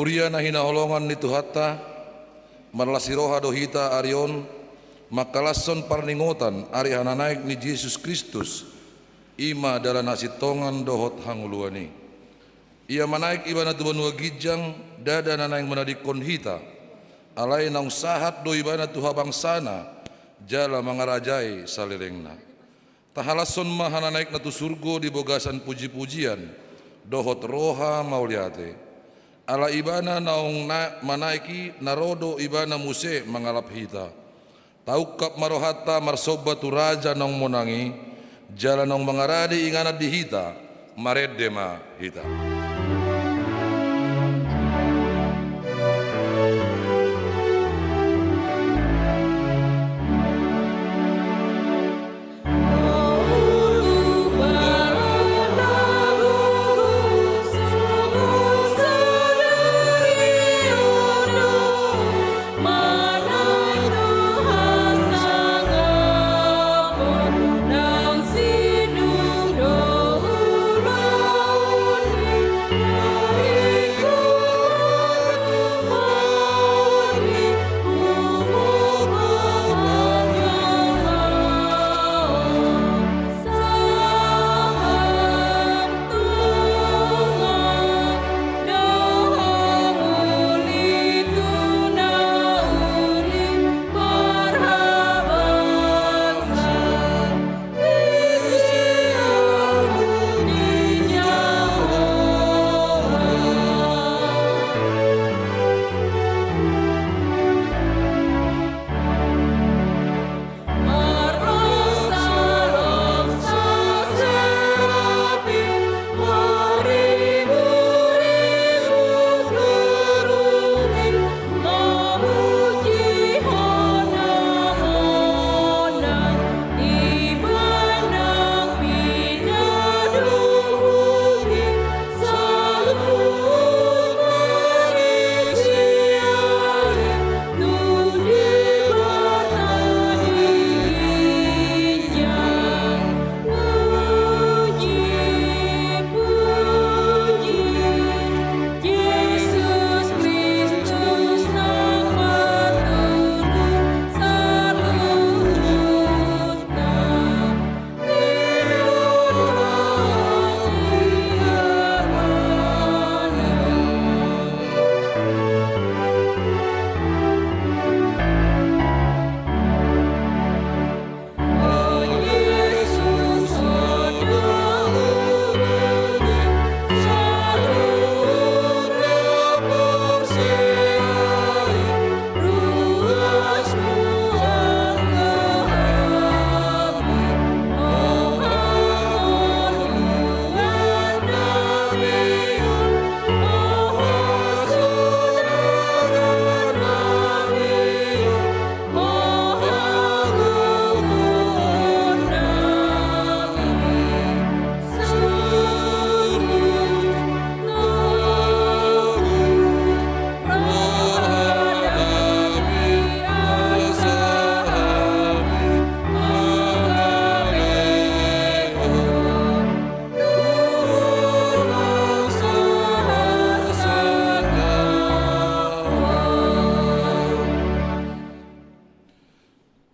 guria na hinaholongan ni Tuhata, marlasiroha dohita arion, makalason parningotan ari hananaik ni Jesus Kristus, ima dala nasitongan dohot hanguluani. Ia manaik iba na tubanua gijang, dada nanaing manadikon hita, alay na usahat do iba na tuhabang sana, jala mangarajai salirengna. Tahalason mahananaik na tu surgo di bogasan puji-pujian, dohot roha mauliate. Ala ibana naong manaiki narodo ibana muse mangalap hita. Taukap marohata marsoba tu raja naong monangi, jalan naong mangaradi inganat di hita, maredema hita.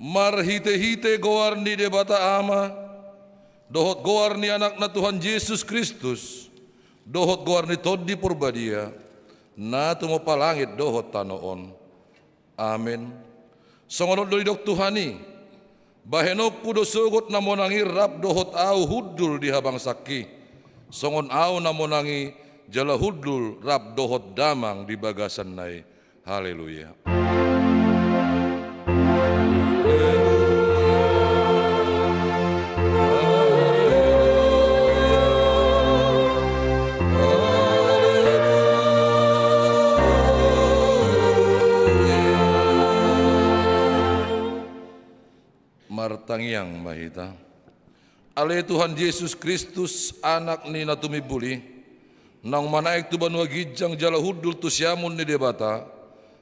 Marhite-hite goar ni debata ama, dohot goar ni anak na Tuhan Yesus Kristus, dohot goar ni Todi Purbadia, na tumapalangit dohot tanoon. Amen. Songonot do idok Tuhani, bahenok pudo sugot na monangi rap dohot au hudul di habang saki, songon au na monangi jala hudul rap dohot damang di bagasan nai. Haleluya. Martangiang mahita. Ale Tuhan Yesus Kristus anak ni natumibuli, nang manaik tu banua gijang jala hudul tu siamun ni debata,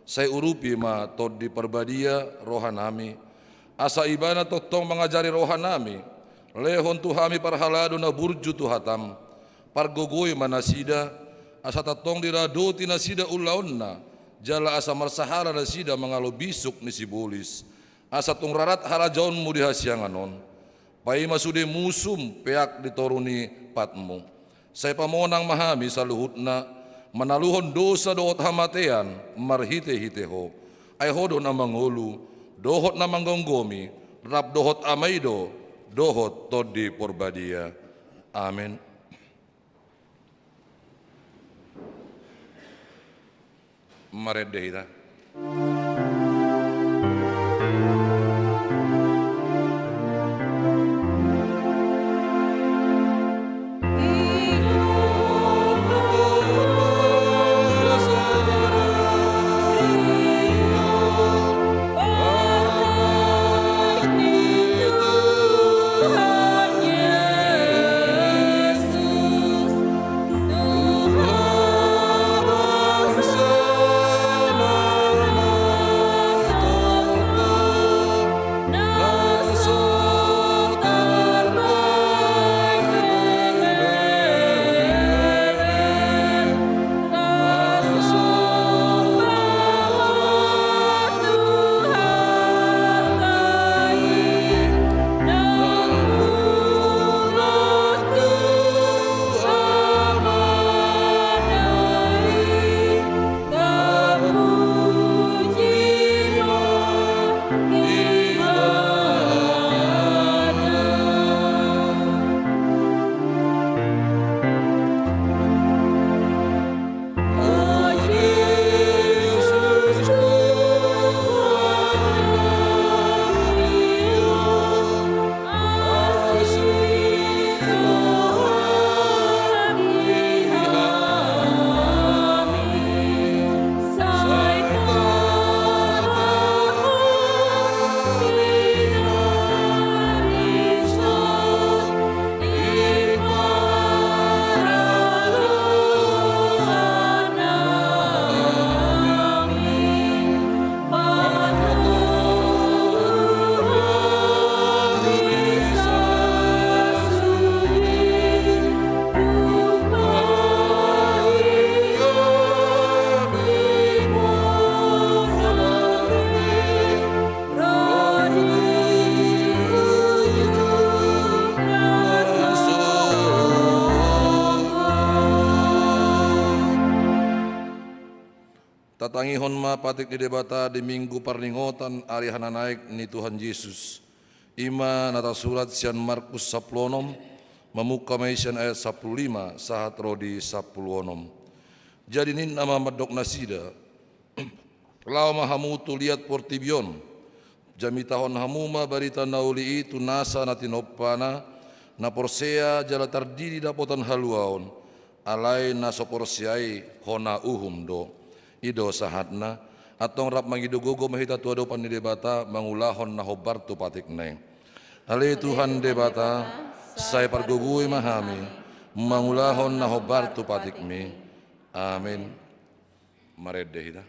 saya urupi ma tod di perbadia rohanami, asa ibana totong mengajari rohanami, lehon tuhami parhalado na burju tu hatam, pargogoi manasida, asa tatong diraduti na sida ulaon na, jala asa marsahara na sida mangalo bisuk ni sibulis, asa tong rarat harajaon mo dihasyanganon, pay masude musum peak ditoruni patmo, say pamonang mahami sa luhut na, manaluhon dosa doot hamatean, marhite-hiteho, ay hodon na mangulu, dohot na manggonggomi, rap dohot amaydo, dohot todi porbadia. Amen. Maredehita. Tatangihon mapatik di debata di minggu parningotan ari hananaik ni Tuhan Yesus. Ima nata surat sian Markus 10 memuka maisian ayat 15 sahat rodi 10. Jadi nin nama medok nasida. Lau mahamutu liat portibion. Jami tahon hamuma barita nauli itu nasa natinopana na porsea jala tardidi dapotan haluaon. Alai naso porsiai hona uhum do. Ido sahatna atong rap mangidugogo mahita tuado pan debata mangulahon na hobar tu patik neng. Ali Tuhan debata saya pargugui mahami mangulahon na hobar tu patik mi. Amin. Maredehita.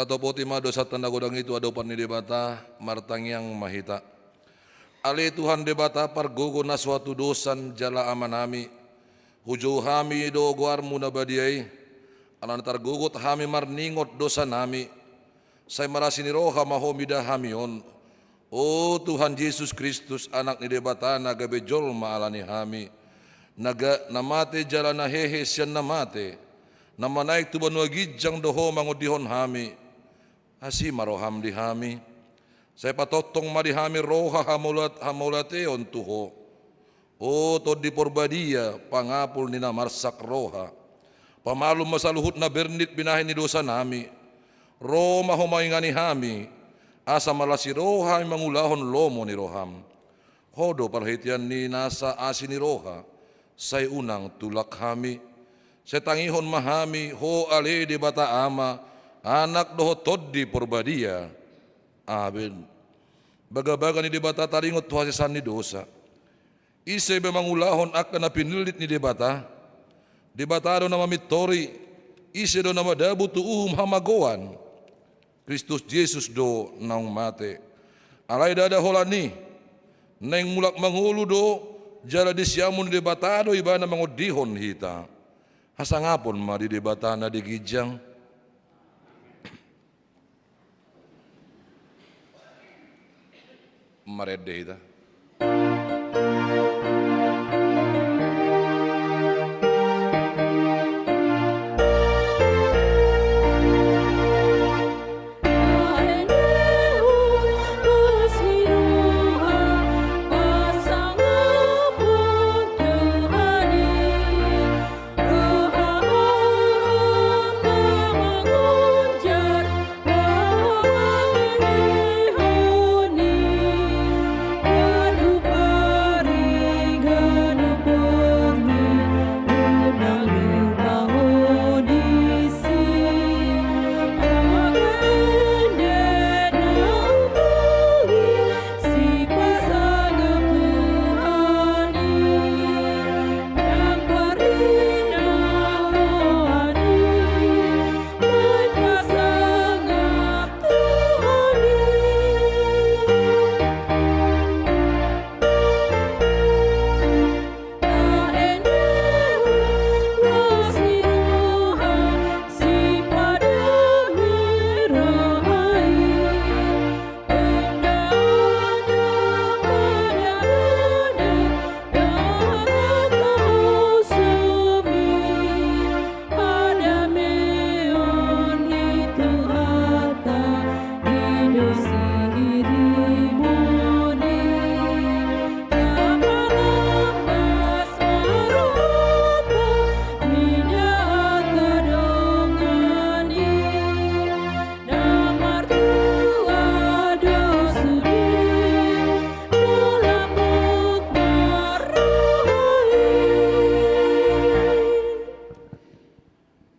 Katopoti ma dosa tanda godang itu adopan ni debata martangyang mahita. Ale Tuhan debata pargogo na suatu dosan jala amanami. Hujo hami do guar muna badiay. Anan targugot hami marningot dosa nami. Say marasini roha mahomida hamion. O Tuhan Yesus Kristus anak ni debata nagabejol maalani hami. Naga namate jala na hehe siyan namate. Namanaik tu banua gijang doho mangudihon hami. Hasi maroham di hami. Saya patotong madihami roha hamulateon tuho. O to di porbadia pangapul nina marsak roha. Pamalum masaluhut na bernit binahin ni dosa nami. Roma humaingani hami. Asa malasi roha mangulahon lomo ni roham. Hodo perhatian ni nasa asi ni roha. Say unang tulak hami. Saya tangihon mahami ho ale di bata ama. Anak doho tod di porbadia. Amin. Baga-baga ni debata taringot tuhasesan ni dosa. Ise bemangulahon akan na pinilit ni debata. Debata do na mamitori. Ise do na madabu tuuhum hamagoan. Kristus Jesus do naung mate. Alay dada holani. Neng mulak manghulu do. Jala disyamun debata do ibana mangudihon hita. Hasangapon ma di debata na digijang. Marede ita.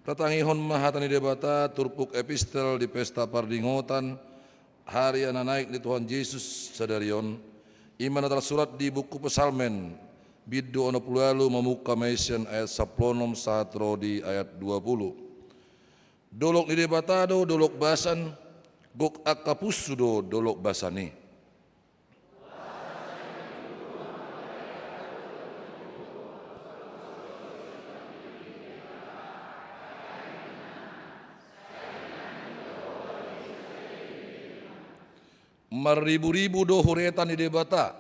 Tatangihon mahatani debata turpuk epistel di pesta pardingotan hari ana naik di Tuhan Yesus sadarion iman tersurat di buku Pesalmen bidu ono pulualu memuka mesen ayat 10 satro di ayat 20 dolok di debata do dolok basan gok akapusudo dolok basani. Maribu-ribu do huretan di debata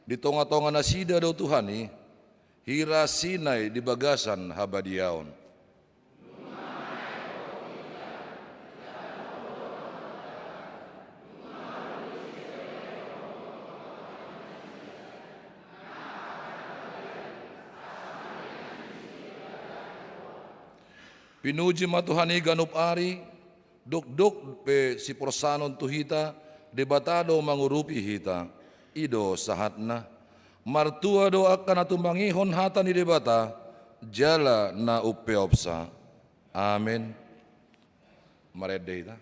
di tonga-tonga nasida do Tuhani hira sinai di bagasan habadiaon. Pinuji matuhani ganup ari dok-dok pe si porsanon tuhita debatado mangurupi hita ido sahatna martua do akan atumbangihon hata ni debata jala na upeopsa amin marede ita.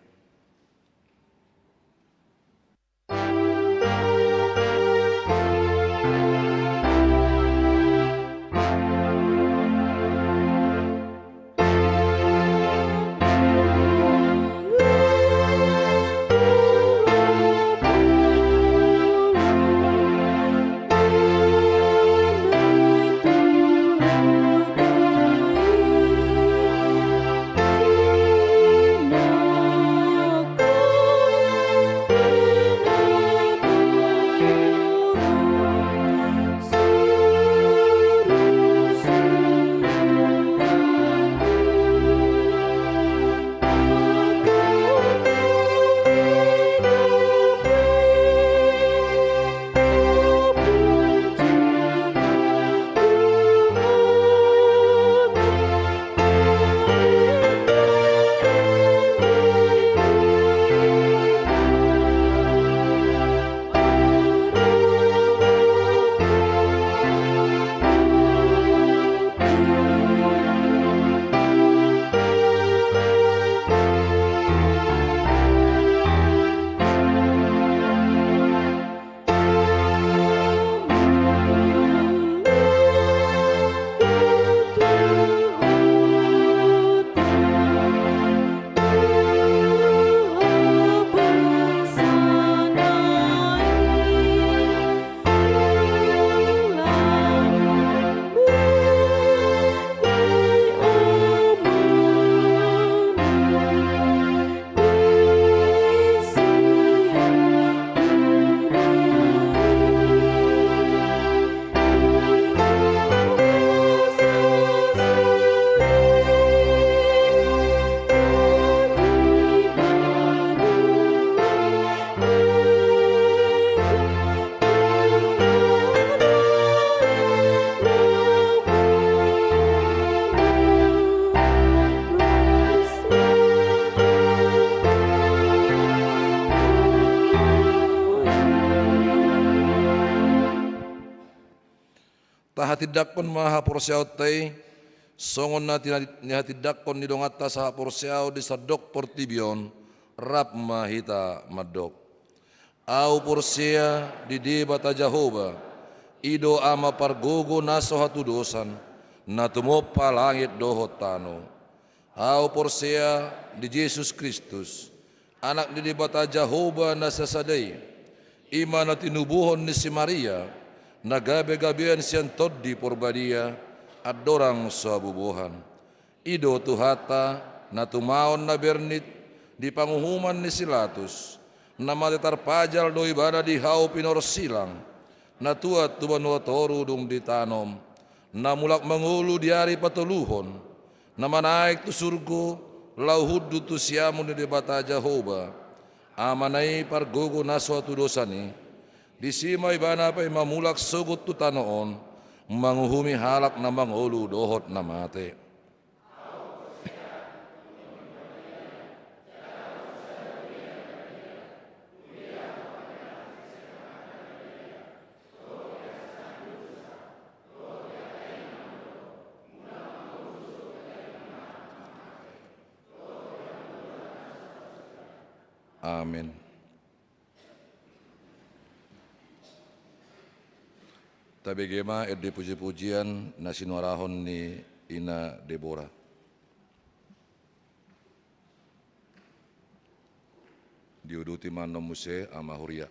tahatidakkon maha porsiaw tay, songon na tinihatidakkon ni dongata sa porsiaw di sa dok portibion, rap mahita madok. Au porsia di debata Jehovah, ido ama pargogo naso hatudosan, na tumopa langit dohot tano. Au porsia di Jesus Kristus, anak di debata Jehovah na sasaday, ima na tinubuhon ni si Maria, na gabi-gabian siyan toddi porbadia, at dorang sa bubuhan. Ido tuhata na tumaon na bernit, di panguhuman ni Silatus, na matitarpajal do ibada di hao pinorsilang, na tuat tubanuatoru dung ditanom, na mulak mangulu diari patuluhon, na manaik tu surgo, lauhud tu siamun di debata Jehovah, amanay pargogo na suatu dosani, di sima ibana pa mamulak sugot tu tanoon, manguhumi halak na mangulu dohot na mate. Amin. Tabegema edi puji-pujian nasinuarahon ni Ina Deborah. Diuduti mano muse ama huria.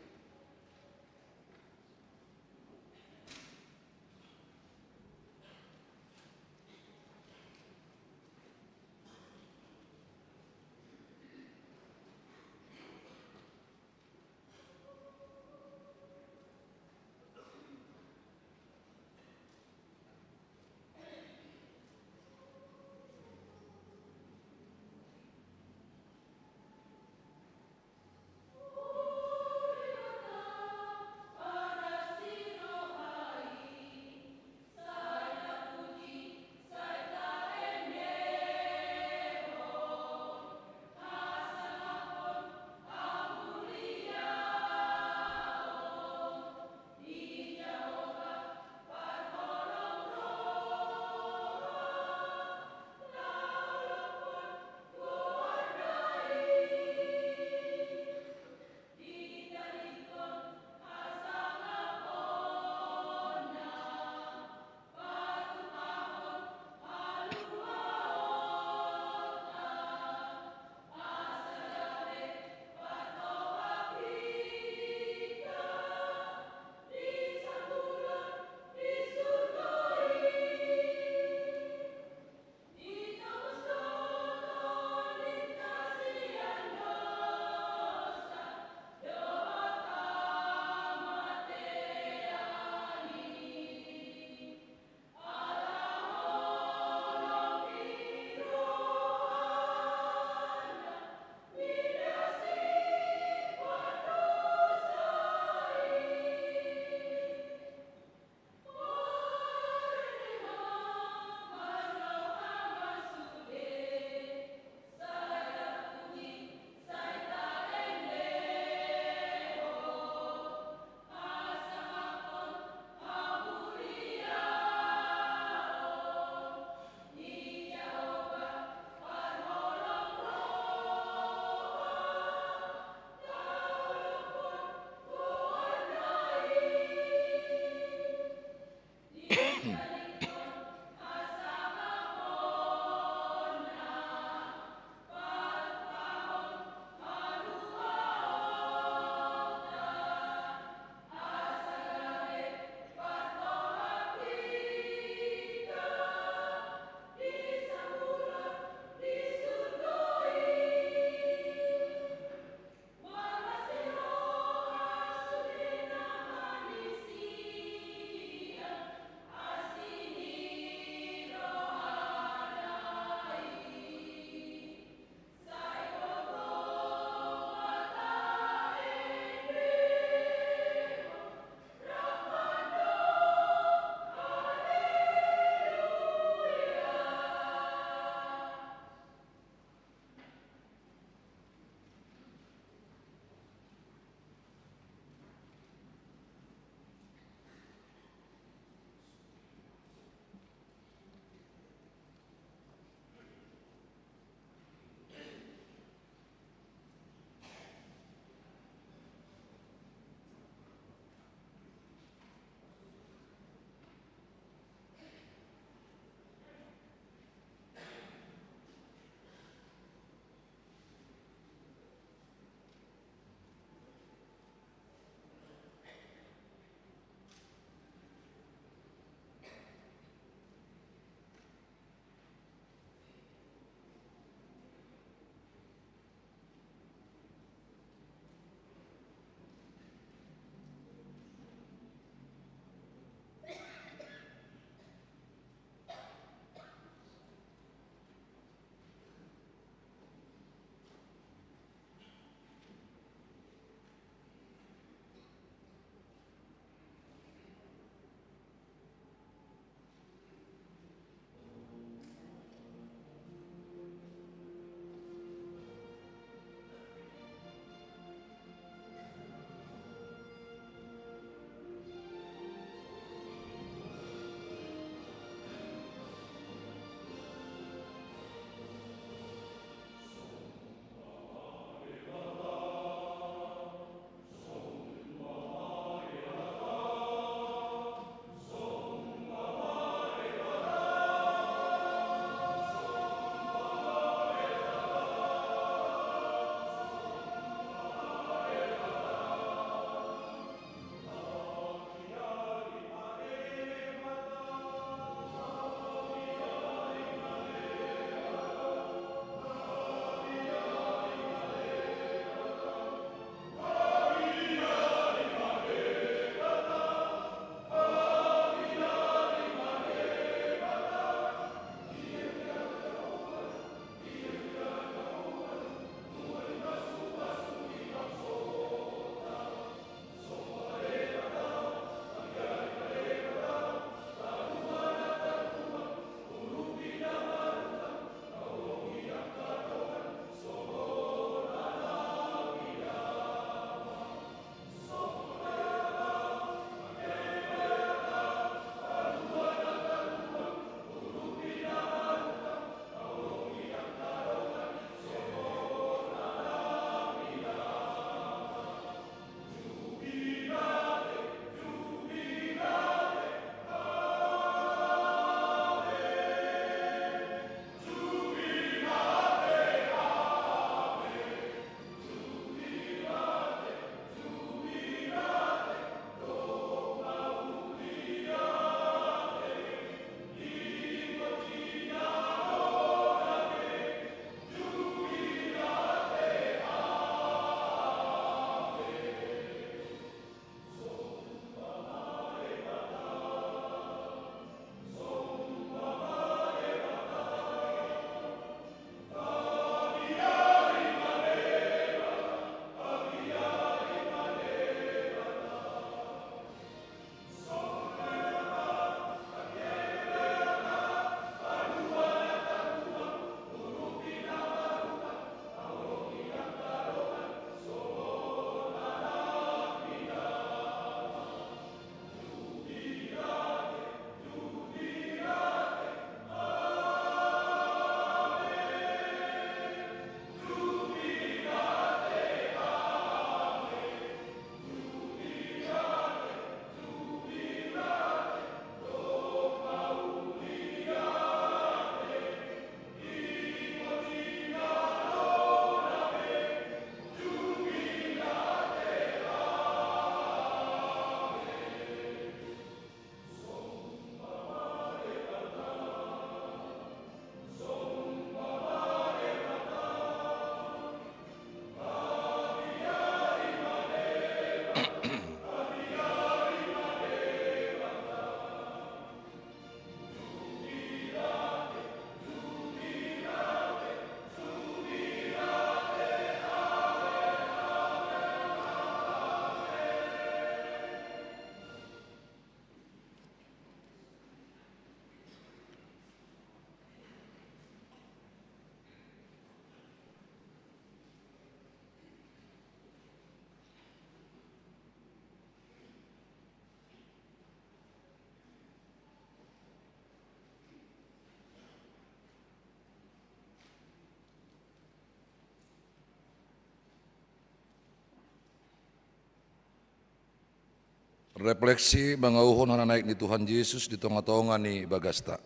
Refleksi mangauhon hana naik ni Tuhan Yesus di tonga-tonga ni bagasta.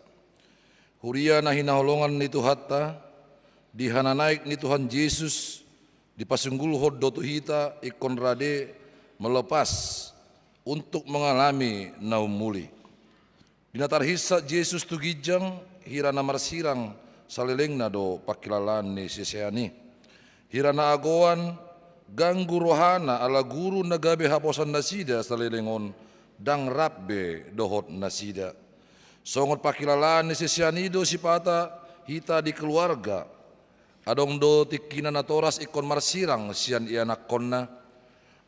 Huria na hinaholongan ni Tuhata di hana naik ni Tuhan Yesus di pasunggul hoddo tuhita ikon rade melepas untuk mengalami naum muli. Dinatar hisa Yesus tu gijang hirana marsirang salilengna do pakilalan ni sisiani. Hirana agoan ganggu rohana ala guru nagabe haposan nasida salilengon dang rabbe dohot nasida. Songot pakilalan ni sisianido sipata hita di keluarga. Adong do tikina natoras ikon marsirang sian ianak konna.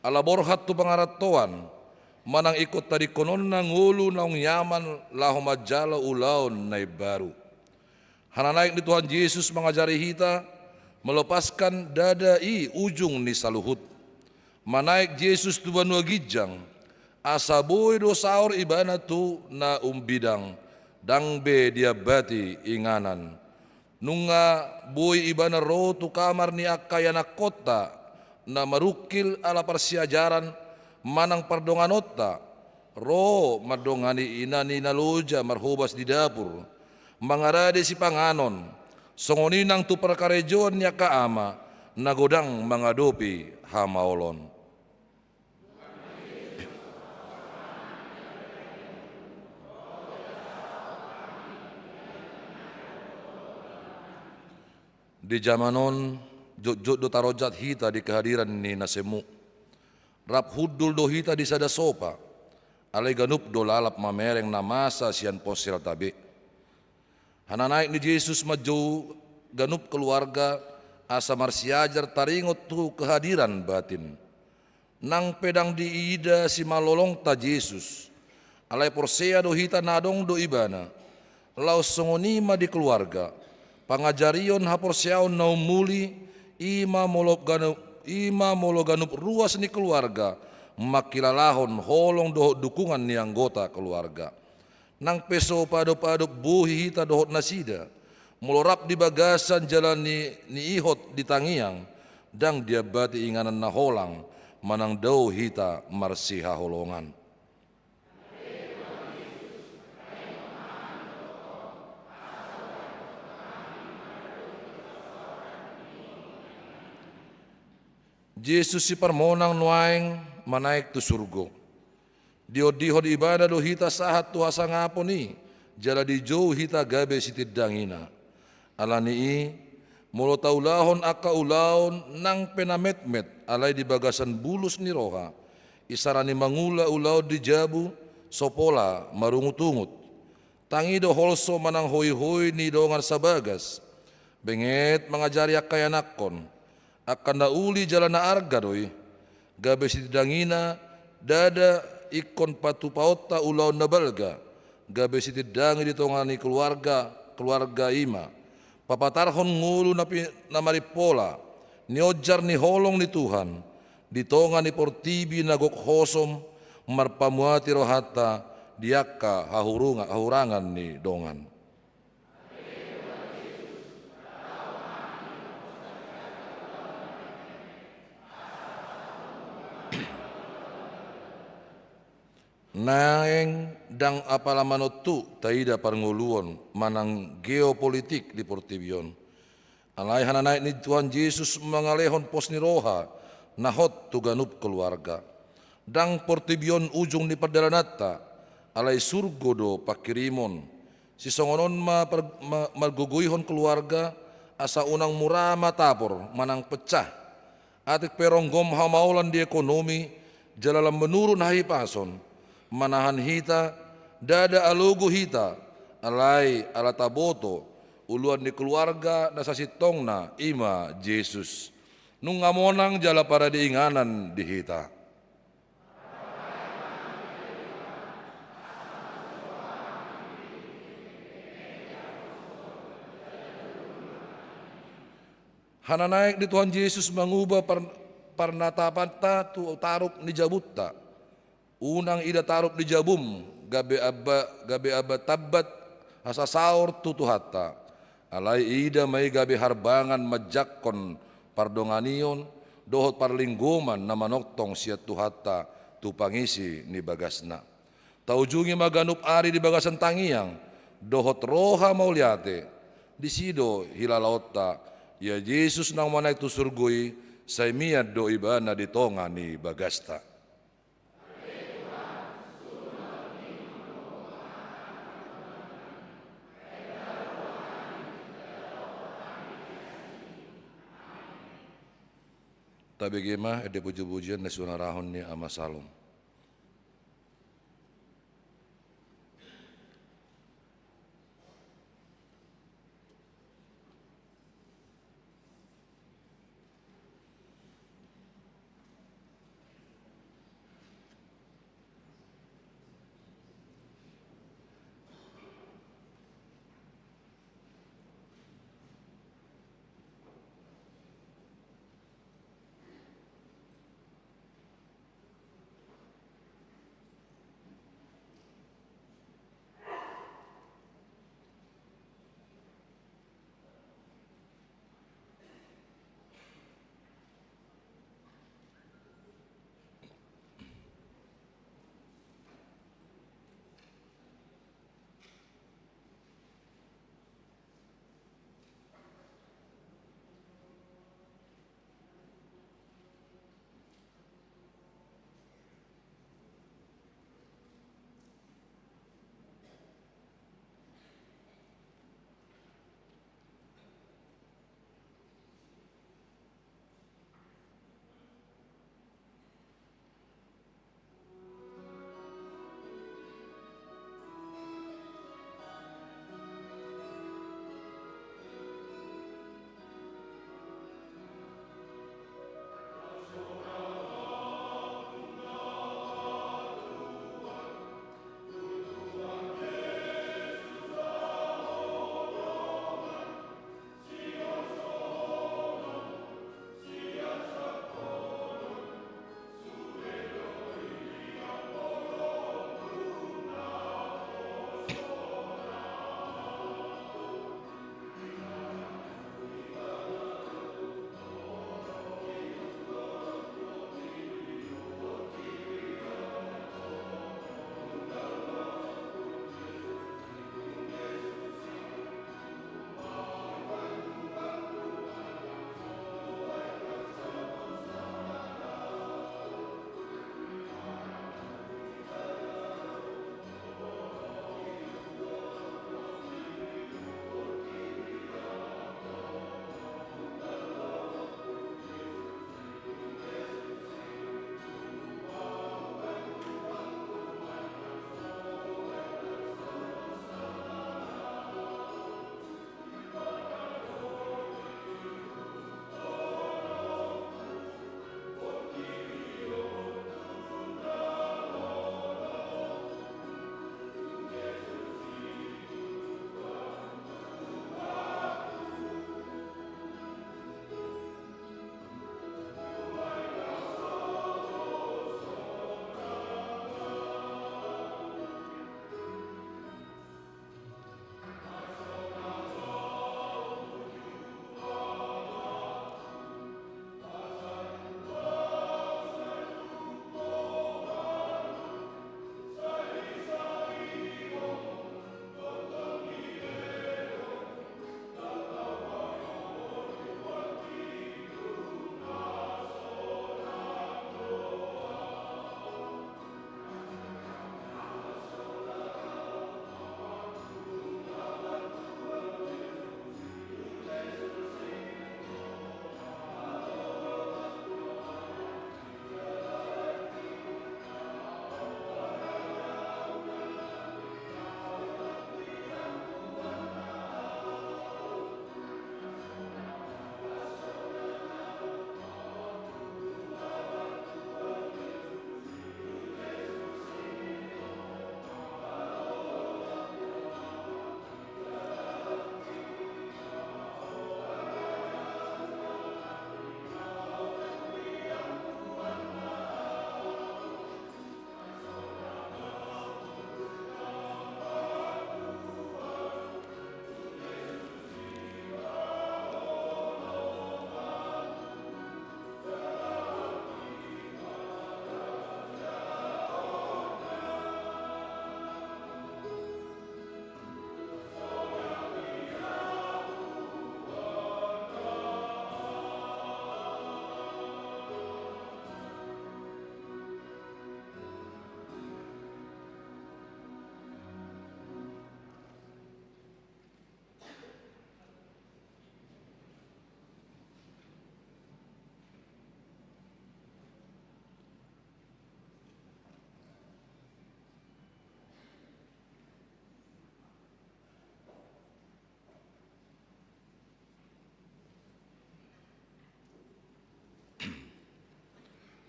Ala borhat tu pangaratoan manang ikut tadi konon na ngulu naung yaman lahoma jala ulaon na baru. Hana naik di Tuhan Yesus mengajari hita melepaskan dadai ujung ni saluhut. Manaik Yesus tu banua gijang asa boy do saur ibana tu na umbidang dang be dia bati inganan. Nunga boy ibana ro tu kamar ni akayana kota na marukil ala persiajaran manang pardonganota ro madongani inani naluja marhubas di dapur mangarade si panganon songoninang tu perkarejoan niya kaama nagodang mangadopi hamaolon. Di zamanon jod do tarojat hita di kehadiran ni nasemu. Rap hudul do hita di sada sopa. Alay ganup do lalap mamereng na masa sian posel tabi. Hana naik ni Yesus maju ganup keluarga asa marsiajar taringot tu kehadiran batin. Nang pedang diida si malolong ta Yesus. Alay porsea do hita nadong do ibana. Laos songonima di keluarga. Pangajarion haporseaon naum muli ima molo ganup ruas ni keluarga makilalahon holong dohot dukungan ni anggota keluarga. Nang peso padop buhi hita dohot nasida mulorap di bagasan jalan ni ihot di tangiang dang dia bati inganan na holang manang dau hita marsiha holongan. Yesus si parmonang nuaing manaik tu surgo. Diod-dihod ibadah do hita sahat tu hasa ngapo ni. Jala di jauh hita gabe sitidangina. Alani mulo taulahon aka ulaon nang penametmet alay di bagasan bulus ni roha. Isarani mangula ulaw di jabu sopola marungutungut. Tangi do holso manang hoy-hoy ni dongan sabagas. Benget mengajari akayanakon. Akan dauli jalan na arga doi gabe sitidangina dada ikon patu paota ulaw na balga gabe sitidangi ditongani keluarga ima papatarhon ngulu na maripola niojar ni holong ni Tuhan ditongani portibi nagok hosom marpamuati rohata diaka hahurangan ni dongan. Naeng dang apalamanot tu taida parnguluon manang geopolitik di Portibion. Alay hana naik ni Tuhan Yesus mengalehon pos ni roha nahot tu ganup keluarga. Dang Portibion ujung ni perdalanata alay surgo do pakirimon. Si songonon marguguyhon keluarga asa unang murama tapor manang pecah. Atik peronggom hamaulan di ekonomi jalalam menurun hahipason. Manahan hita dada alugu hita alay alataboto uluan di keluarga nasasitong na ima Yesus nung ngamonang jala para diinganan di hita. Hana naik di Tuhan Yesus mengubah parnatapanta tu taruk ni jabutta. Unang ida tarup di jabum gabe aba tabat asa saur tutuhata alay ida may gabe harbangan majakkon pardonganion dohot parlinggoman na manoktong siya tuhata tu pangisi ni bagasna. Taujungi maganup ari di bagasan tangiang, dohot roha mauliate, di sido hilalaotta, ya Yesus nang manay tu surgui, say miad do ibana di tonga ni bagasta. Tabi gema ede puji-pujian na sunarahon ni ama salom.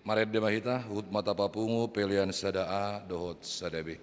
Maret demahita hut mata papungu pelian sadaa dohot sadabe.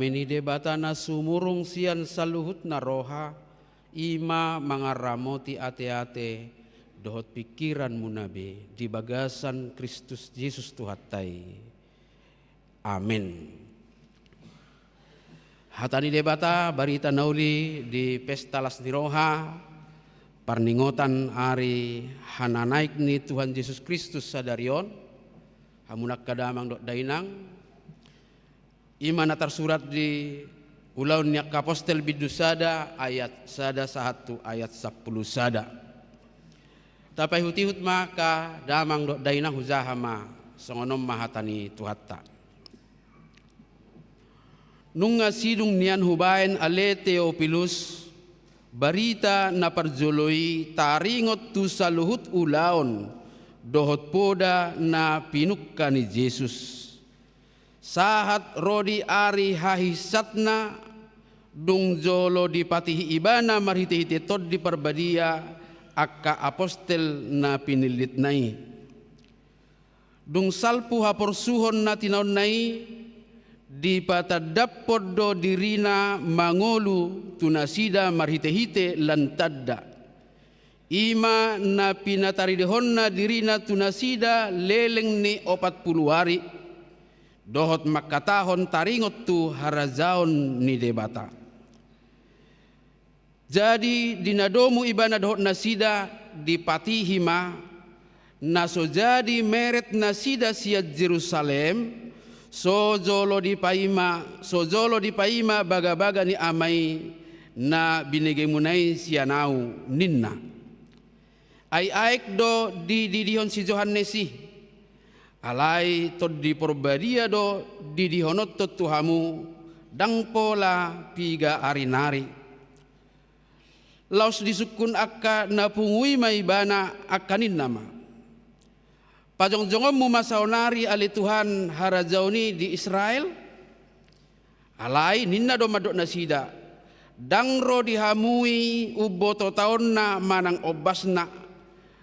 Amin ide batana sumurung sian saluhut na roha, ima mangaramoti ate-ate, dohot pikiran munabe, di bagasan Kristus Yesus Tuhatai. Amin. Hatani debata barita nauli di pesta las di roha, parningotan ari hananaik ni Tuhan Yesus Kristus sadarion, hamunak kadamang dok dainang, imana tersurat di ulaun nyak kapostel bidusada ayat sada 1 ayat 10 sada. Tapai hutihut maka damang dok dainang huzahama songonom mahatani tuhatta. Nunga sidung nian hubain ale Theophilus barita na parjoloi taringot tu saluhut ulaon dohot poda na pinukka ni Jesus. Sahat rodi ari hahisatna dung jolo dipatihi ibana marhite-hite tod di parbadia akka apostel na pinilit nai. Dung salpu haporsuhon na tinaon nai di patadap poddo dirina mangolu tunasida marhite-hite lantadda. Ima na pinataridehonna dirina tunasida leleng ni 40 hari. Dohot makatahon taringot tu harazaon ni debata. Jadi dinadomu ibana dohot nasida dipatihima naso jadi meret nasida siat Jerusalem sojolo di paima baga-baga ni amai na binegemunai sianau ninna. Ai-aik do di didihon si Johannesi alai tod di porbadia do didihonot to tuhamu dang pola piga arinari. Laos disukun akka napungui maibana akanin nama. Pajong-jongom mu masaonari ali Tuhan harajauni di Israel. Alai ninna do madok nasida. Dangro dihamui uboto taon na manang obasna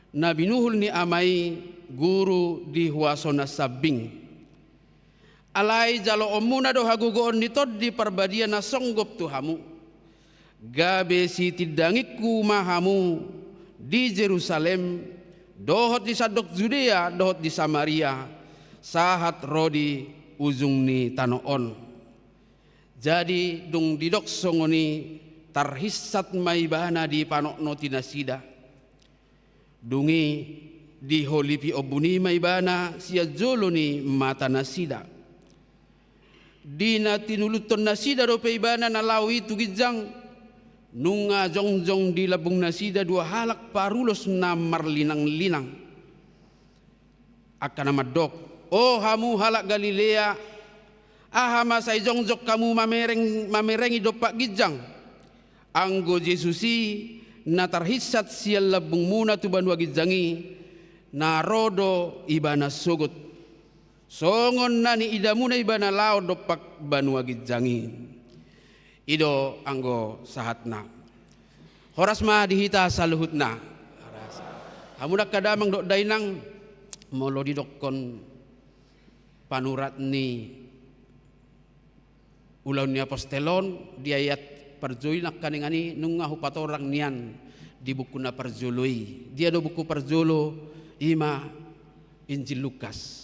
na binuhul ni amai guru di huasona sabing. Alai jalo omuna do hagugoon nitod di parbadia na songgop tuhamu. Gabe si tidangiku mahamu di Jerusalem. Dohot di sadok Judea, dohot di Samaria, sahat rodi ujung ni tanoon. Jadi dung didok songoni tarhisat maibana di panokno tinasida. Dungi di holipi obuni maibana sia jolo ni mata nasida. Dina tinuluton nasida do peibana na lawi tugijang. Nunga jongjong di labung nasida dua halak parulos na marlinang-linang. Akan amadok, oh hamu halak Galilea, ahama say jongjok kamu mamerengi dopak gijang. Anggo Jesusi na tarhisat sial labung muna tu banua gijangi, na rodo ibana sugut. Songon nani idamuna ibana lao dopak banua gijangi. Ido anggo sahatna. Horas ma dihita saluhutna. Hamunak kadamang dok dainang molo didokon panurat ni ulaun ni apostelon di ayat parjoinak kaningani nunga hupatorang nian di buku na parjoloi. Dia do buku parjolo ima Injil Lukas.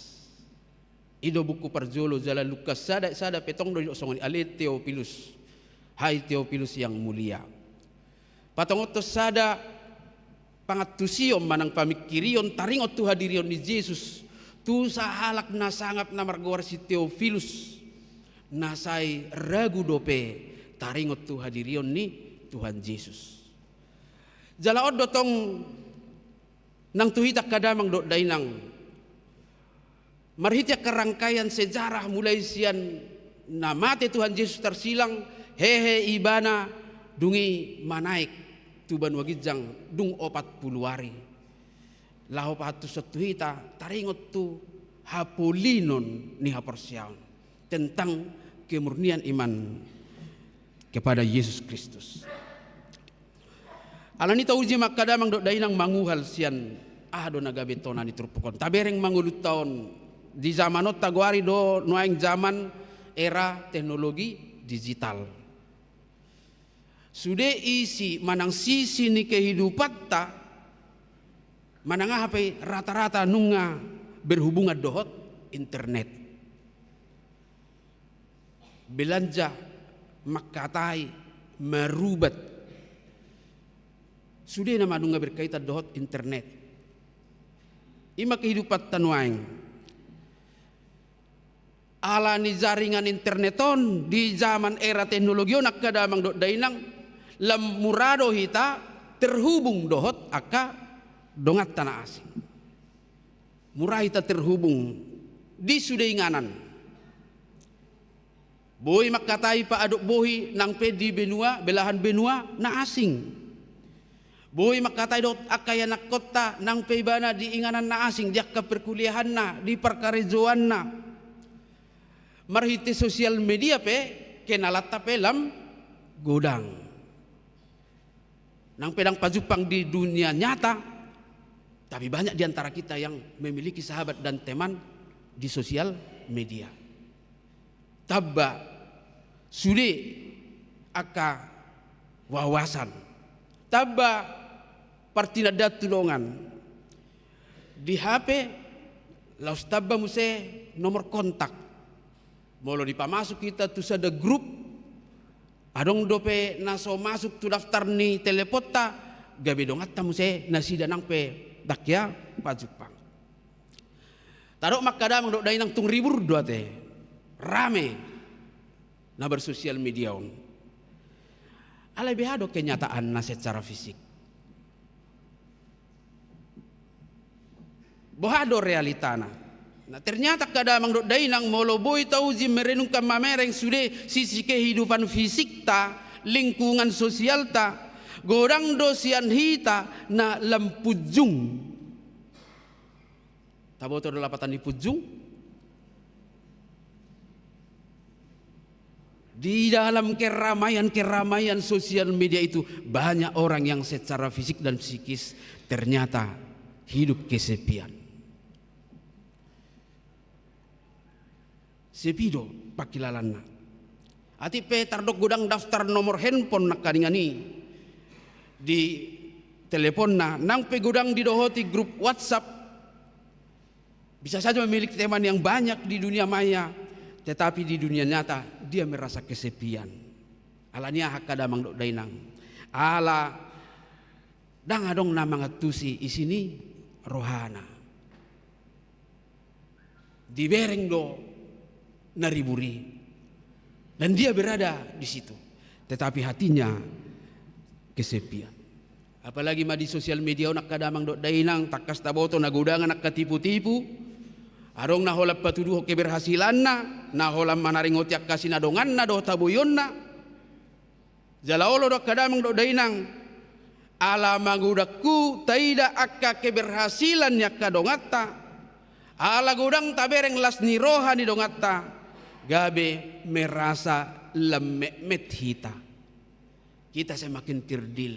Ido buku parjolo jalan Lukas sada petong do songoni ale Theophilus. Hai Theophilus yang mulia. Patongotos sada pangatusiom manang pamikirion taringot tu hadirion ni Jesus. Tu sahalak na sangap na margawar si Theophilus. Nasay ragu dope taringot tu hadirion ni Tuhan Yesus. Jalaod dotong nang tuhitak kadamang dot dainang. Marhitya kerangkaian sejarah mulai sian namate Tuhan Yesus tersilang. Hehe ibana dungi manaik tuban wagijang dung 40 hari. Laho patu setuhita taringot tu hapolinon ni haporsiaon tentang kemurnian iman kepada Yesus Kristus. Alanita uji makadamang dok dainang manguhal sian do nagabetona ni trupukon. Tabereng mangulut taon di zamanot tagwari do noaing zaman era teknologi digital. Sudah isi manang sisi ni kehidupan ta, manang apa rata-rata nunga berhubungan dohot internet. Belanja, makatai, merubat. Sudah nama nunga berkaitan dohot internet. Ima kehidupan tanuaing. Ala ni jaringan interneton di zaman era teknologi nak kadamang dok dainang lam murado hita terhubung dohot aka dongat tanah asing. Murah hita terhubung di sudeinganan. Boy makatai pa aduk bohi nang pe di benua belahan benua na asing. Boy makatai dot akaya nak kota nang pe bana di inganan na asing dia ke perkuliahan na di perkarejoan na. Marhiti sosial media pe kenalata pe lam godang. Nang pedang pajupang di dunia nyata, tapi banyak di antara kita yang memiliki sahabat dan teman di sosial media. Tabba sudi aka wawasan. Tabba partinada tulungan. Di HP laus tabba muse nomor kontak. Molo dipamasuk kita tu ada grup adong dope naso masuk tu daftar ni telepota gabe dongat tamu se nasi danang pe dakya pajupang tarok makadam dok dai nang tung ribur dua te rame na bersosial media on alai behado kenyataan na secara fisik bohado realitana. Nah ternyata kadang dok dainang molo boy tauzi merenungkan mamereng sudah sisi kehidupan fisik ta lingkungan sosial ta godang dosian hita na lampujung taboto lapatan di pujung di dalam keramaian sosial media itu banyak orang yang secara fisik dan psikis ternyata hidup kesepian. Sepido pakilalanna. Ati pe tardok gudang daftar nomor handphone nak kadingani di telepon na nang pe gudang didohoti grup WhatsApp bisa saja memiliki teman yang banyak di dunia maya tetapi di dunia nyata dia merasa kesepian. Alania hakada mang dok dainang. Ala dang adong nama ngatusi isini rohana. Dibereng do nariburi dan dia berada di situ tetapi hatinya kesepian apalagi di sosial media nak kadamang dok dainang takas taboto nagudangan nak katipu-tipu arong naholap patuduh keberhasilan na holam manaringot yak kasinadongan na do tabuyon na jalaolo dok kadamang dok dainang ala magudaku taida akka keberhasilan yak kadongata ala gudang tabereng las ni roha ni dongata gabe merasa lemet hita kita semakin tirdil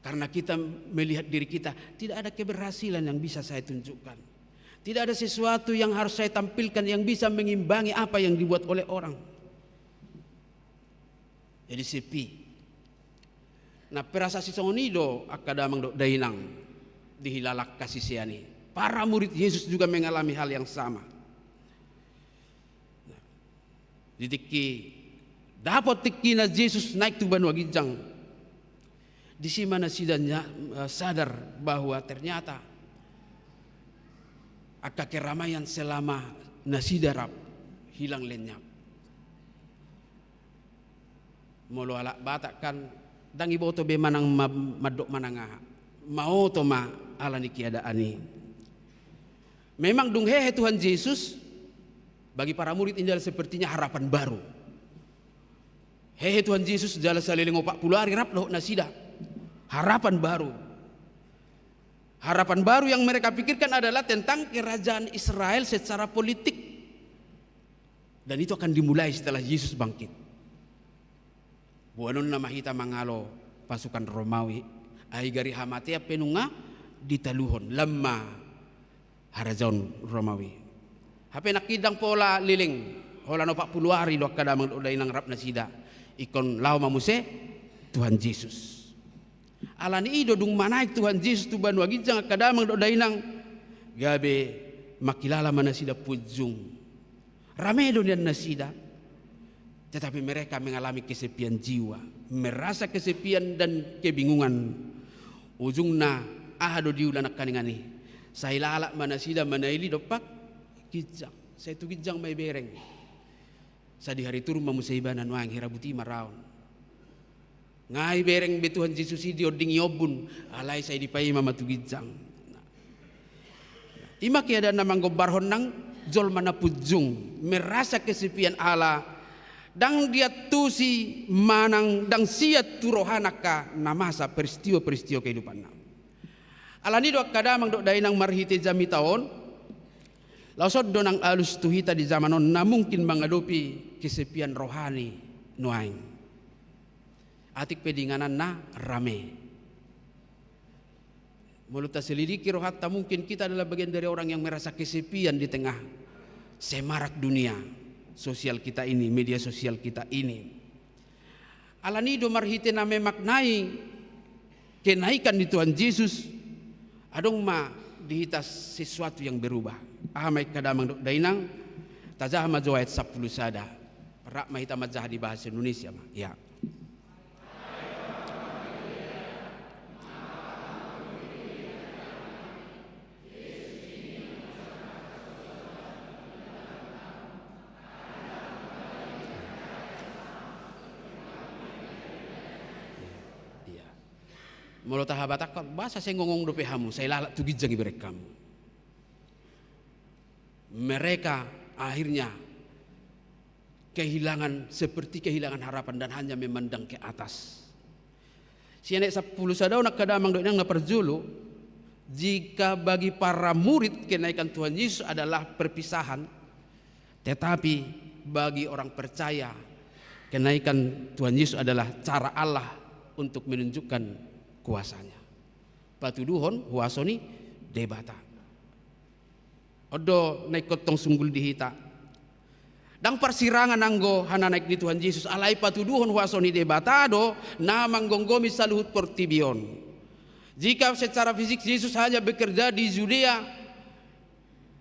karena kita melihat diri kita tidak ada keberhasilan yang bisa saya tunjukkan tidak ada sesuatu yang harus saya tampilkan yang bisa mengimbangi apa yang dibuat oleh orang jadi sepi nah perasa si songonido akadamang dok dainang dihilalak kasih siani para murid Yesus juga mengalami hal yang sama. Ditiki dapat tiki na Yesus naik tu banua gijang. Di mana sidanya sadar bahwa ternyata akan keramaian selama nasi darab hilang lenyap. Molo alak batak kan dangi boto be manang madok mananga mau to ma ala ni kiadaani. Memang dung hehe Tuhan Yesus bagi para murid ini adalah sepertinya harapan baru. Hehe Tuhan Yesus jala saliling 40 hari rap loh nasida. Harapan baru. Harapan baru yang mereka pikirkan adalah tentang kerajaan Israel secara politik. Dan itu akan dimulai setelah Yesus bangkit. Buanon nama hita mangalo pasukan Romawi. Aigari hamatea penunga ditaluhon lama harajaon Romawi. Hape nakidang pola liling hola no 40 hari do kadamang do dainang rap na sida ikon lau mamuse Tuhan Yesus. Alani ido dung manaik Tuhan Yesus tu banua gijang kadamang do dainang gabe makilala mana sida pujung. Rame do nian nasida. Tetapi mereka mengalami kesepian jiwa, merasa kesepian dan kebingungan. Ujungna ahado diulan kaningani. Saya lalak mana sida mana ili dopak gijang. Saya tu gijang may bereng. Sa di hari turun mamusaibanan wang hirabuti maraon. Ngai bereng be Tuhan Yesus idi oding yobun alai saya dipai mama tu gijang. Ima kiada namang gobarhon nang jol mana pujung merasa kesepian Allah. Dang dia tusi manang dang siat turohanaka namasa peristiwa-peristiwa kehidupan nam. Alani do kadamang do dainang marhite jami taon. Lausod do nang alus tuhita di zaman on na mungkin menghadapi kesepian rohani nuaing. Atik pedinganan na rame. Mulut selidiki rohata mungkin kita adalah bagian dari orang yang merasa kesepian di tengah semarak dunia sosial kita ini, media sosial kita ini. Alani do marhite na memaknai kenaikan di Tuhan Yesus adong ma dihitas sesuatu yang berubah. Ahamai kadamang do dainang tajah majo ayat 10 sada. Rak mahita majah di bahasa Indonesia ma. Ya. Mulut tahabatak bahasa saya ngomong dope hamu saya lalak tugi jangi berekam. Mereka akhirnya seperti kehilangan harapan dan hanya memandang ke atas. Sianek 10 sadau nak kadamang do nang perjulu jika bagi para murid kenaikan Tuhan Yesus adalah perpisahan, tetapi bagi orang percaya kenaikan Tuhan Yesus adalah cara Allah untuk menunjukkan kuasanya. Patuduhon huasoni debata. Odo naik tong sunggul dihita. Dang persirangan anggo hana naik di Tuhan Yesus alai patuduhon huasoni debata do na manggonggomi saluhut portibion. Jika secara fisik Yesus hanya bekerja di Judea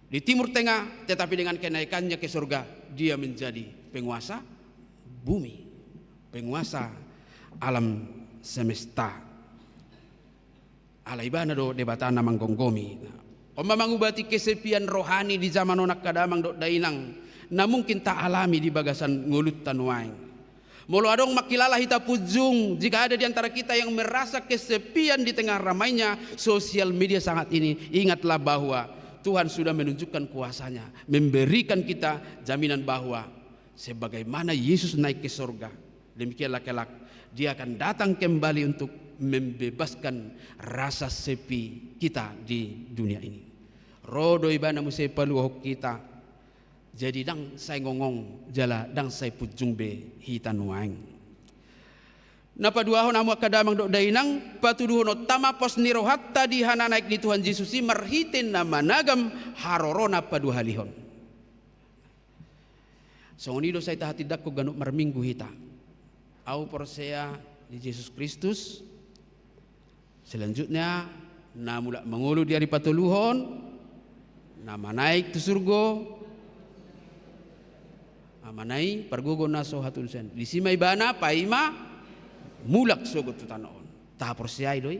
di Timur Tengah, tetapi dengan kenaikannya ke surga dia menjadi penguasa bumi, penguasa alam semesta. Alaibana do debatana manggonggomi. Oma mangubati kesepian rohani di zaman onak kadamang do dainang na mungkin tak alami di bagasan ngulut tanuaing. Molo adong makilala hita pujung jika ada di antara kita yang merasa kesepian di tengah ramainya sosial media sangat ini, ingatlah bahwa Tuhan sudah menunjukkan kuasanya, memberikan kita jaminan bahwa sebagaimana Yesus naik ke surga, demikianlah kelak dia akan datang kembali untuk membebaskan rasa sepi kita di dunia ini. Rodo ibana musai paluh kita. Jadi dang saya ngongong jala dang saya pujung be hitan waing. Napa dua hon amu kadamang do dainang patuduhon tama pos nirohat tadi hana naik di Tuhan Yesus si marhitin nama nagam harorona padu halihon. Songonido saya tahati dakko ganuk marminggu hita. Au persea di Yesus Kristus. Selanjutnya namula mengulu di hari patuluhon nama naik tu surgo nama naik pergogo naso hatun sen di simai bana paima mulak sogot tu tanaon tahap persiai doi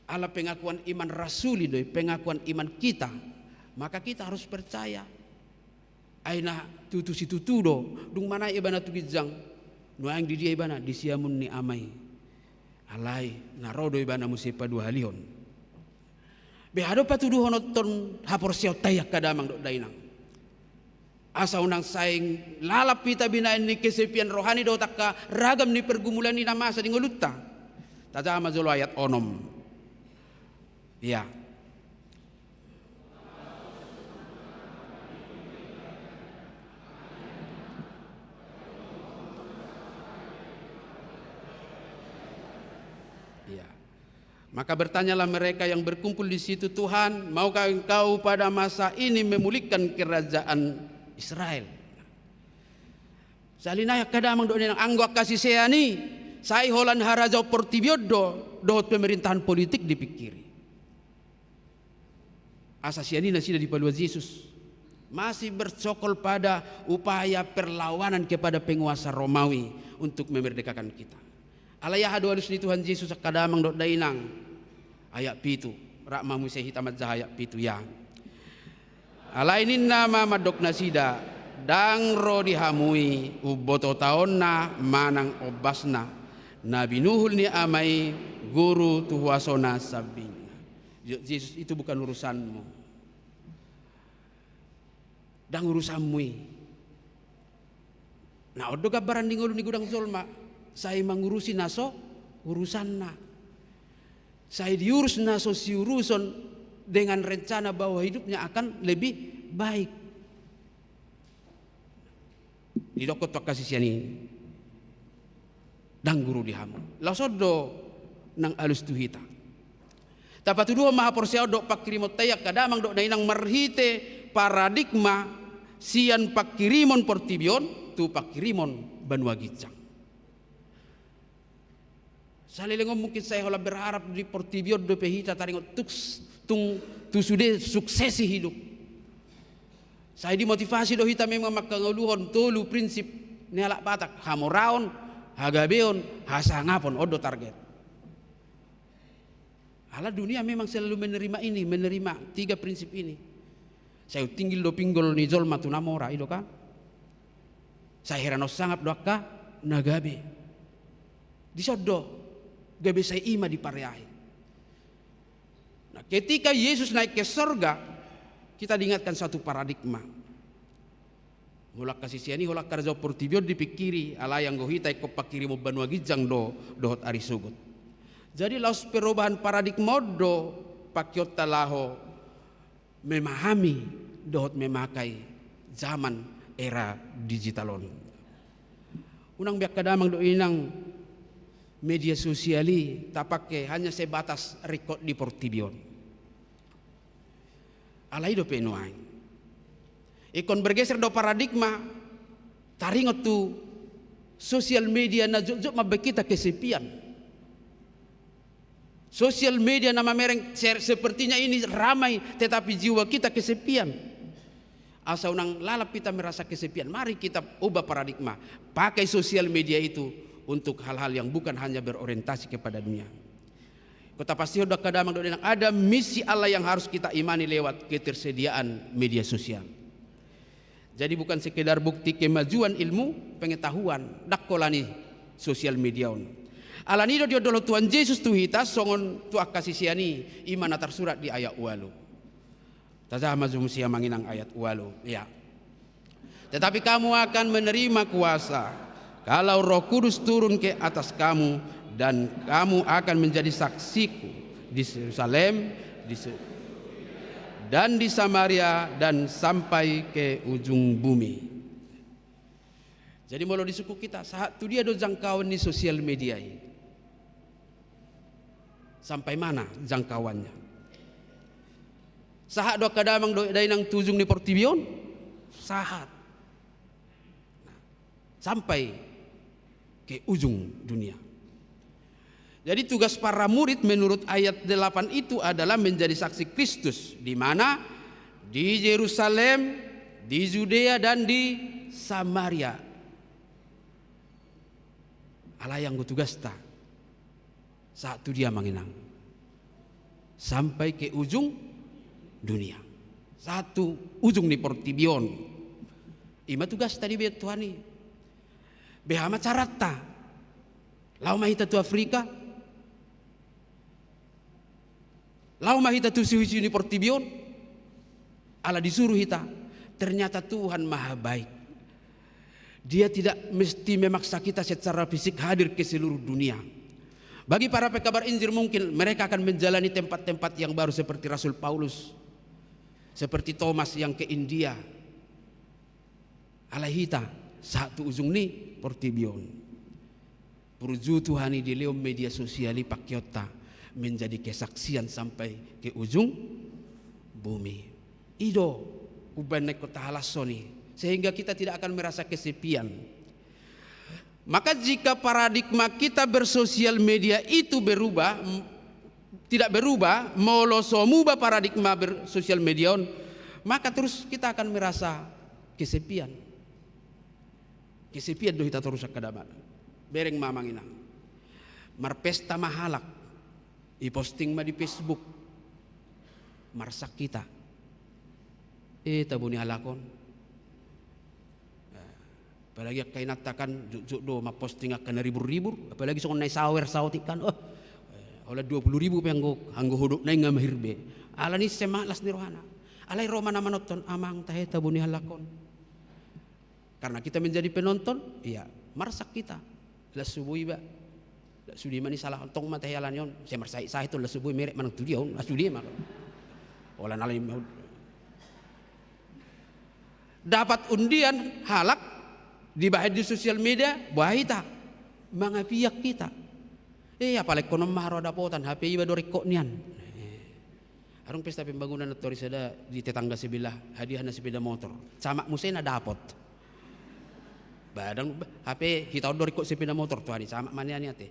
ala pengakuan iman rasuli doi pengakuan iman kita maka kita harus percaya aina tutu si tutudo dung mana ibana tu gijang nuang di dia ibana di siamun ni amai alai narodo ibana musipa dua halion behado patuduhon oton hapor siau tayak kadamang do dainang asa unang saing lalap pita binain ni kesepian rohani do takka ragam ni pergumulan ni namasa di ngolutta tajama zolo ayat onom ya. Maka bertanyalah mereka yang berkumpul di situ, Tuhan, maukah Engkau pada masa ini memulihkan kerajaan Israel. Salina kadamang do nang anggok kasih seani, sai holan harajau portibiodo dohot pemerintahan politik dipikiri. Asasiani nasi dari paluan Yesus masih bercokol pada upaya perlawanan kepada penguasa Romawi untuk memerdekakan kita. Alaya hadu halus ni Tuhan Yesus kadamang do dainang ayat pitu rakma musai hitamat zahaya pitu ya. Alainin nama madok nasida dang ro dihamui uboto taonna manang obasna nabi nuhul ni amai guru tuhuasona sabinya. Yesus itu bukan urusanmu dan urusanmu. Nah odo gabaran di ngulu ni gudang zolma saya mengurusi naso urusanna saya diurus naso si uruson dengan rencana bahwa hidupnya akan lebih baik. Di dokot pak kasih siani dan guru dihamu lasodo nang alus tuhita tapat dua maha porsiao dok pak kirimot tayak kadamang dok nainang marhite paradigma sian pak kirimon portibion tu pak kirimon banua gicang. Salilengom mungkin saya hola berharap di portibion do pehita taringot tu sudah suksesi hidup. Saya dimotivasi do hita memang makanguluhon tolu prinsip nelak batak hamoraon hagabeon hasangapon odo target. Ala dunia memang selalu menerima ini, menerima tiga prinsip ini. Saya tinggal do pinggol ni zolma tu namora itu kan. Saya herano sangat doaka nagabe. Disodo gabe saya ima di pareahi. Nah, ketika Yesus naik ke surga, kita diingatkan satu paradigma. Mulak kasih siani hulak karjo portibio dipikiri ala yang gohita ko pakiri mo banua gijang dohot ari sugut. Jadi laus perubahan paradigma do pakiot talaho memahami dohot memakai zaman era digitalon. Unang biak kadamang do inang media sosiali tak pakai hanya sebatas record di portibion. Alai do penuai. Ikon bergeser do paradigma taringot tu sosial media na juk mabekita kesepian. Sosial media nama mereng sepertinya ini ramai tetapi jiwa kita kesepian. Asa unang lalap kita merasa kesepian. Mari kita ubah paradigma. Pakai sosial media itu untuk hal-hal yang bukan hanya berorientasi kepada dunia. Kota pasti udah kadamang ada misi Allah yang harus kita imani lewat ketersediaan media sosial. Jadi bukan sekedar bukti kemajuan ilmu pengetahuan dakkolani sosial media on. Alanido dia dolo Tuhan Yesus tuhita songon tu akasih siani iman tersurat di ayat walu. Tazah mazum sia manginang ayat walu. Ya. Tetapi kamu akan menerima kuasa kalau Roh Kudus turun ke atas kamu dan kamu akan menjadi saksiku di Yerusalem dan di Samaria dan sampai ke ujung bumi. Jadi mau di suku kita saat tu dia do jangkauan di sosial media ini. Sampai mana jangkauannya? Sahat do kadamang do dainang tujung di portibion sahat. Sampai ke ujung dunia. Jadi tugas para murid menurut ayat 8 itu adalah menjadi saksi Kristus di mana? Di Yerusalem, di Yudea dan di Samaria. Allah yang tugas ta. Saat itu dia mengenang sampai ke ujung dunia. Satu ujung di portibion. Ima tugas tadi biar Tuhan ini. Behama carata lau mahita tu Afrika lau mahita tu suhu-suhu ni portibion ala disuruh hita. Ternyata Tuhan maha baik, dia tidak mesti memaksa kita secara fisik hadir ke seluruh dunia. Bagi para pekabar Injil mungkin mereka akan menjalani tempat-tempat yang baru seperti Rasul Paulus, seperti Thomas yang ke India. Ala hita satu ujung ni portibion. Puruju Tuhan di lewat media sosial pakiota menjadi kesaksian sampai ke ujung bumi. Ido uban naik kota halasoni sehingga kita tidak akan merasa kesepian. Maka jika paradigma kita bersosial media itu tidak berubah, moloso mubah paradigma bersosial media, maka terus kita akan merasa kesepian. Kesepian do kita terus kadaman. Bereng mamanginang. Marpesta mahalak. I-posting ma di Facebook. Marsak kita. Tabuni halakon. Apalagi kain natakan juk do maposting akan ribu-ribu, apalagi soal naik sawer sautikan, oleh 20.000 penggo hanggo huduk naik ngamahirbe. Ala ni semalas ni rohana. Alai Roma nama nonton amang tahe tabuni halakon. Karena kita menjadi penonton, iya marsak kita. La subui ba. La sudi mani salah tong mata halan yon. Saya marsai sah itu la subui merek manang tu dia, la sudi mak. Olah nalai dapat undian halak dibahas di sosial media, bahita mga piyak kita. Apalagi kono maharo dapotan HP iba dori kok nian. Arung pesta pembangunan atori sada di tetangga sebelah hadiah na sepeda motor. Sama musena dapot. Badang HP hitau dori kok sepeda motor tuh hari sama mania niat teh.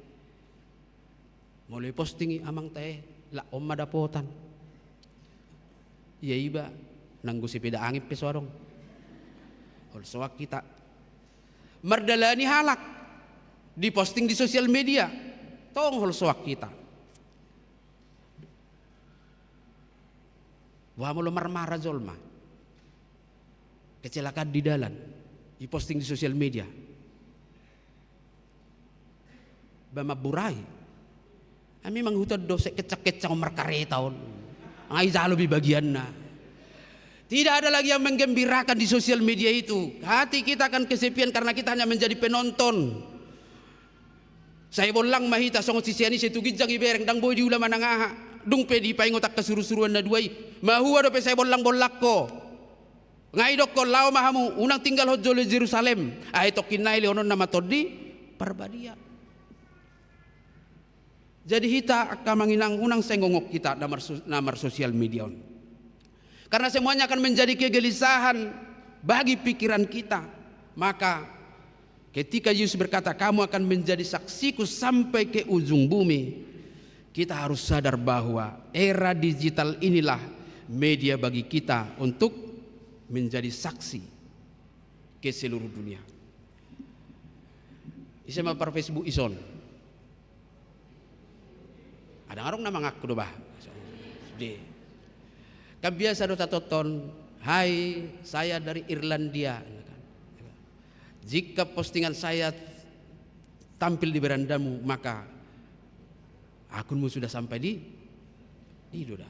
Mulai posting amang teh la omma dapotan. Iya iba nanggu sepeda angin pesuarong. Holsoak kita merdalani halak diposting di sosial media tong holsoak kita wah mulo marmara zolma kecelakaan di dalan diposting di sosial media bama burai ami manghutad do kecak-kecak markaretaon ngai jalo bi bagianna. Tidak ada lagi yang menggembirakan di sosial media itu. Hati kita akan kesepian karena kita hanya menjadi penonton. Saya bolang mahita songo sisiani setugid jang ibereng dang boy di ulama nangaha. Dung pedi paingo tak kesuruh-suruan na duai. Mahua dope saya bolang bolak ko. Ngai dok ko lao mahamu unang tinggal hojo le Jerusalem. Ai tokin nai leonon nama todi parbadia. Jadi hita akan manginang unang sengongok kita namar sosial media. Karena semuanya akan menjadi kegelisahan bagi pikiran kita. Maka ketika Yesus berkata kamu akan menjadi saksiku sampai ke ujung bumi, kita harus sadar bahwa era digital inilah media bagi kita untuk menjadi saksi ke seluruh dunia. Isema par Facebook ison. Ada ngarong nama ngaku do bah. Kebiasa do tatoton, hai saya dari Irlandia. Jika postingan saya tampil di berandamu, maka akunmu sudah sampai di doda.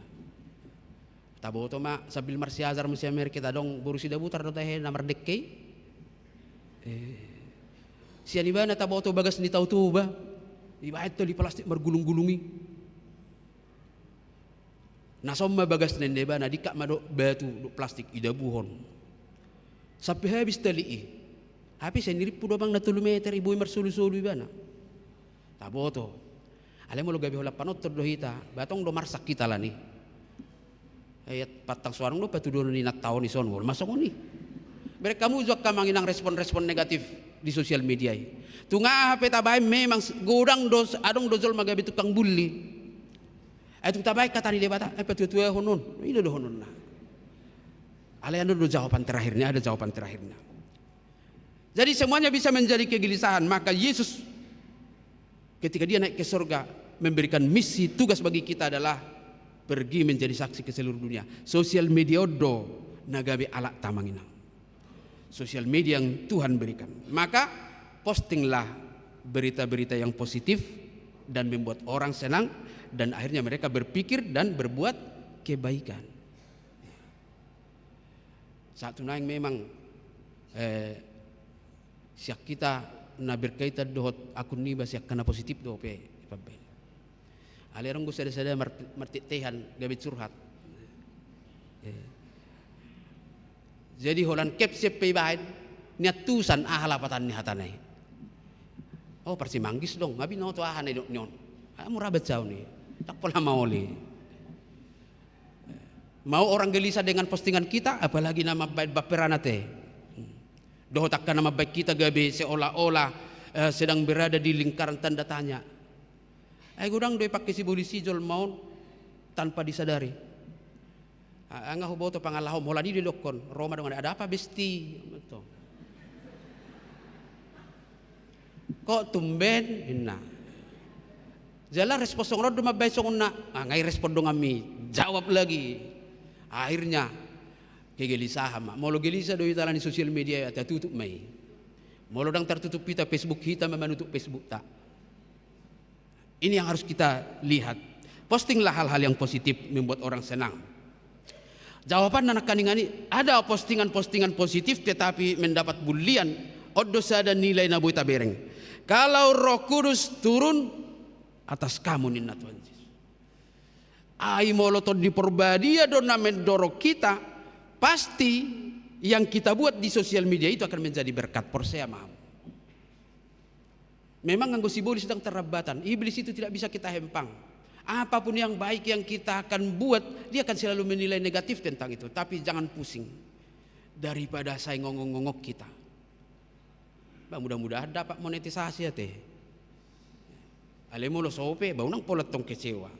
Tabo to ma sabil marsiazar musia mer kita dong burusi dabutar do teh namar dekke. Siani bana tabo to bagas ni tau tu ba. Ibait to di plastik margulung-gulungi. Nasomma bagas nende bana dikak mado batu plastik ida buhon. Sampai habis tali. Habis sendiri pudo bang na 3 meter ibu marsulu-sulu bana. Taboto. Ale mo lo gabi hola panot do hita, batong do marsak kita la ni. Ayat patang suarang do patudo ni nataw ni sonwol masok ni. Mereka kamu juga kamanginang respon-respon negatif di sosial media. Tunga HP tabay memang godang dos adong dozol magabi tukang bully. Itu tabay kata ni debata, patutua honon, ini do honon na. Alayan do jawaban terakhirnya, ada jawaban terakhirnya. Jadi semuanya bisa menjadi kegelisahan, maka Yesus ketika dia naik ke surga memberikan misi tugas bagi kita adalah pergi menjadi saksi ke seluruh dunia. Sosial media do nagabe alak tamanginang. Sosial media yang Tuhan berikan. Maka postinglah berita-berita yang positif dan membuat orang senang. Dan akhirnya mereka berpikir dan berbuat kebaikan. Satu naing memang siak kita na berkaitan dohot akun niba siak kana positif do pe pabel. Alerong go sada-sada martitehan gabi curhat. Jadi holan kepsep pe bahin niatusan ahalapatan ni hatanay. Oh persimanggis dong, ngabi no to ahanay nyon. Murabet jauh nih. Tak pernah mau li. Mau orang gelisah dengan postingan kita, apalagi nama baik baperan teh. Doh takkan nama baik kita gabe seolah-olah sedang berada di lingkaran tanda tanya. Gudang doi pakai si buli sijol mau tanpa disadari. Angah hubo to pangalahom hola di lokon Roma dengan ada apa besti betul. Kok tumben inna. Jala respon song rod mabay song na. Ngai respon dong kami jawab lagi. Akhirnya kegelisahan mau lo gelisa doi talan di sosial media ya tutup mai. Mau lo dang tertutup kita Facebook kita menutup Facebook tak. Ini yang harus kita lihat. Postinglah hal-hal yang positif membuat orang senang. Jawaban anak kaningani ada postingan-postingan positif tetapi mendapat bulian dosa dan nilai nabu tabereng. Kalau Roh Kudus turun atas kamu ninna Tuhan Yesus. Ai moloton di perbadia dona mendorong kita, pasti yang kita buat di sosial media itu akan menjadi berkat porsea mam. Memang nganggo si iblis sedang terabatan. Iblis itu tidak bisa kita hempang. Apapun yang baik yang kita akan buat, dia akan selalu menilai negatif tentang itu. Tapi jangan pusing. Daripada saya ngongok-ngongok kita. Mudah-mudahan dapat monetisasi ya teh. Alemo lo sope, bau nang pola tong kecewa.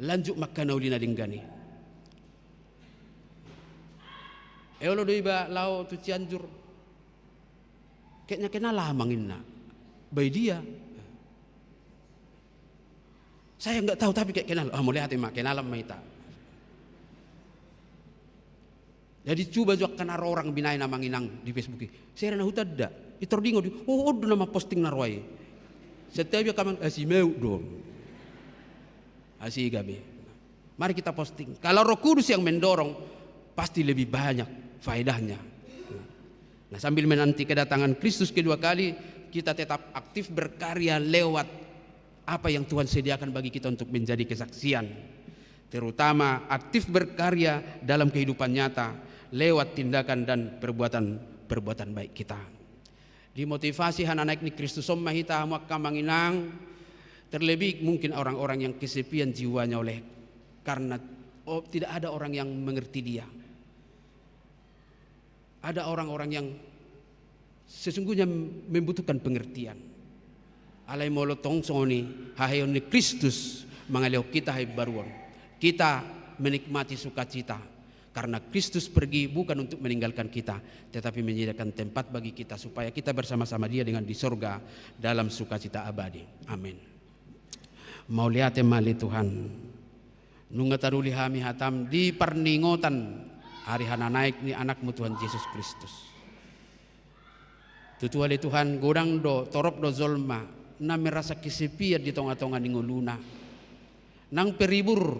Lanjut makan ulina dinggani. Lo doi ba lau tu Cianjur. Kayaknya kena lamangin na. Bayi dia. Saya enggak tahu tapi kayak kenal. Mulai hati mak kenalam maita. Jadi coba juga kan orang binai nama nginang di Facebook. Saya rana hutan dak. Itordingo di. Oh, nama posting narwai. Setiap dia kaman asimeu dong. Asih gabe. Mari kita posting. Kalau Roh Kudus yang mendorong pasti lebih banyak faedahnya. Nah, sambil menanti kedatangan Kristus kedua kali, kita tetap aktif berkarya lewat apa yang Tuhan sediakan bagi kita untuk menjadi kesaksian. Terutama aktif berkarya dalam kehidupan nyata lewat tindakan dan perbuatan baik kita. Dimotivasi hana naik ni Kristus mahita maka manginang. Terlebih mungkin orang-orang yang kesepian jiwanya oleh karena tidak ada orang yang mengerti dia. Ada orang-orang yang sesungguhnya membutuhkan pengertian. Alai molotong songoni hahayon ni Kristus mengalih kita hai baruan. Kita menikmati sukacita karena Kristus pergi bukan untuk meninggalkan kita, tetapi menyediakan tempat bagi kita supaya kita bersama-sama Dia dengan di sorga dalam sukacita abadi. Amin. Mau lihat mali Tuhan. Nunga taruli hami hatam di perningotan hari hana naik ni anakmu Tuhan Yesus Kristus. Tutuali Tuhan godang do torop do zolma na merasa kesepian di tonga-tonga ni nguluna. Nang peribur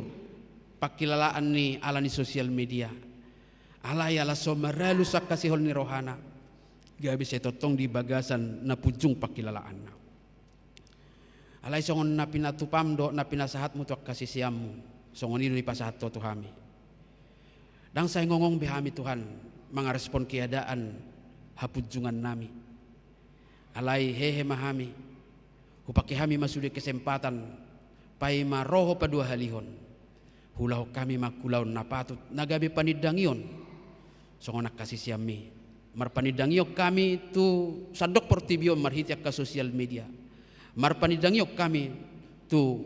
pakilalaan ni ala ni sosial media. Alay ala somaralu sakasihol ni rohana. Gabi setotong di bagasan na pujung pakilalaan na. Alay songon na pinatupam do na pinasahat mo tuak kasih siamu. Songon ino ipasahat to tuhami. Dang saya ngomong behami Tuhan mengarespon keadaan hapujungan nami. Alay hehe mahami. Hupaki kami masudi kesempatan pai maroho padua halihon. Hulau kami makulaon napatut nagabi panidangion. Songonak kasih siami. Marpanidangiyok kami tu sadok portibio marhitiak ke sosial media. Marpanidangiyok kami tu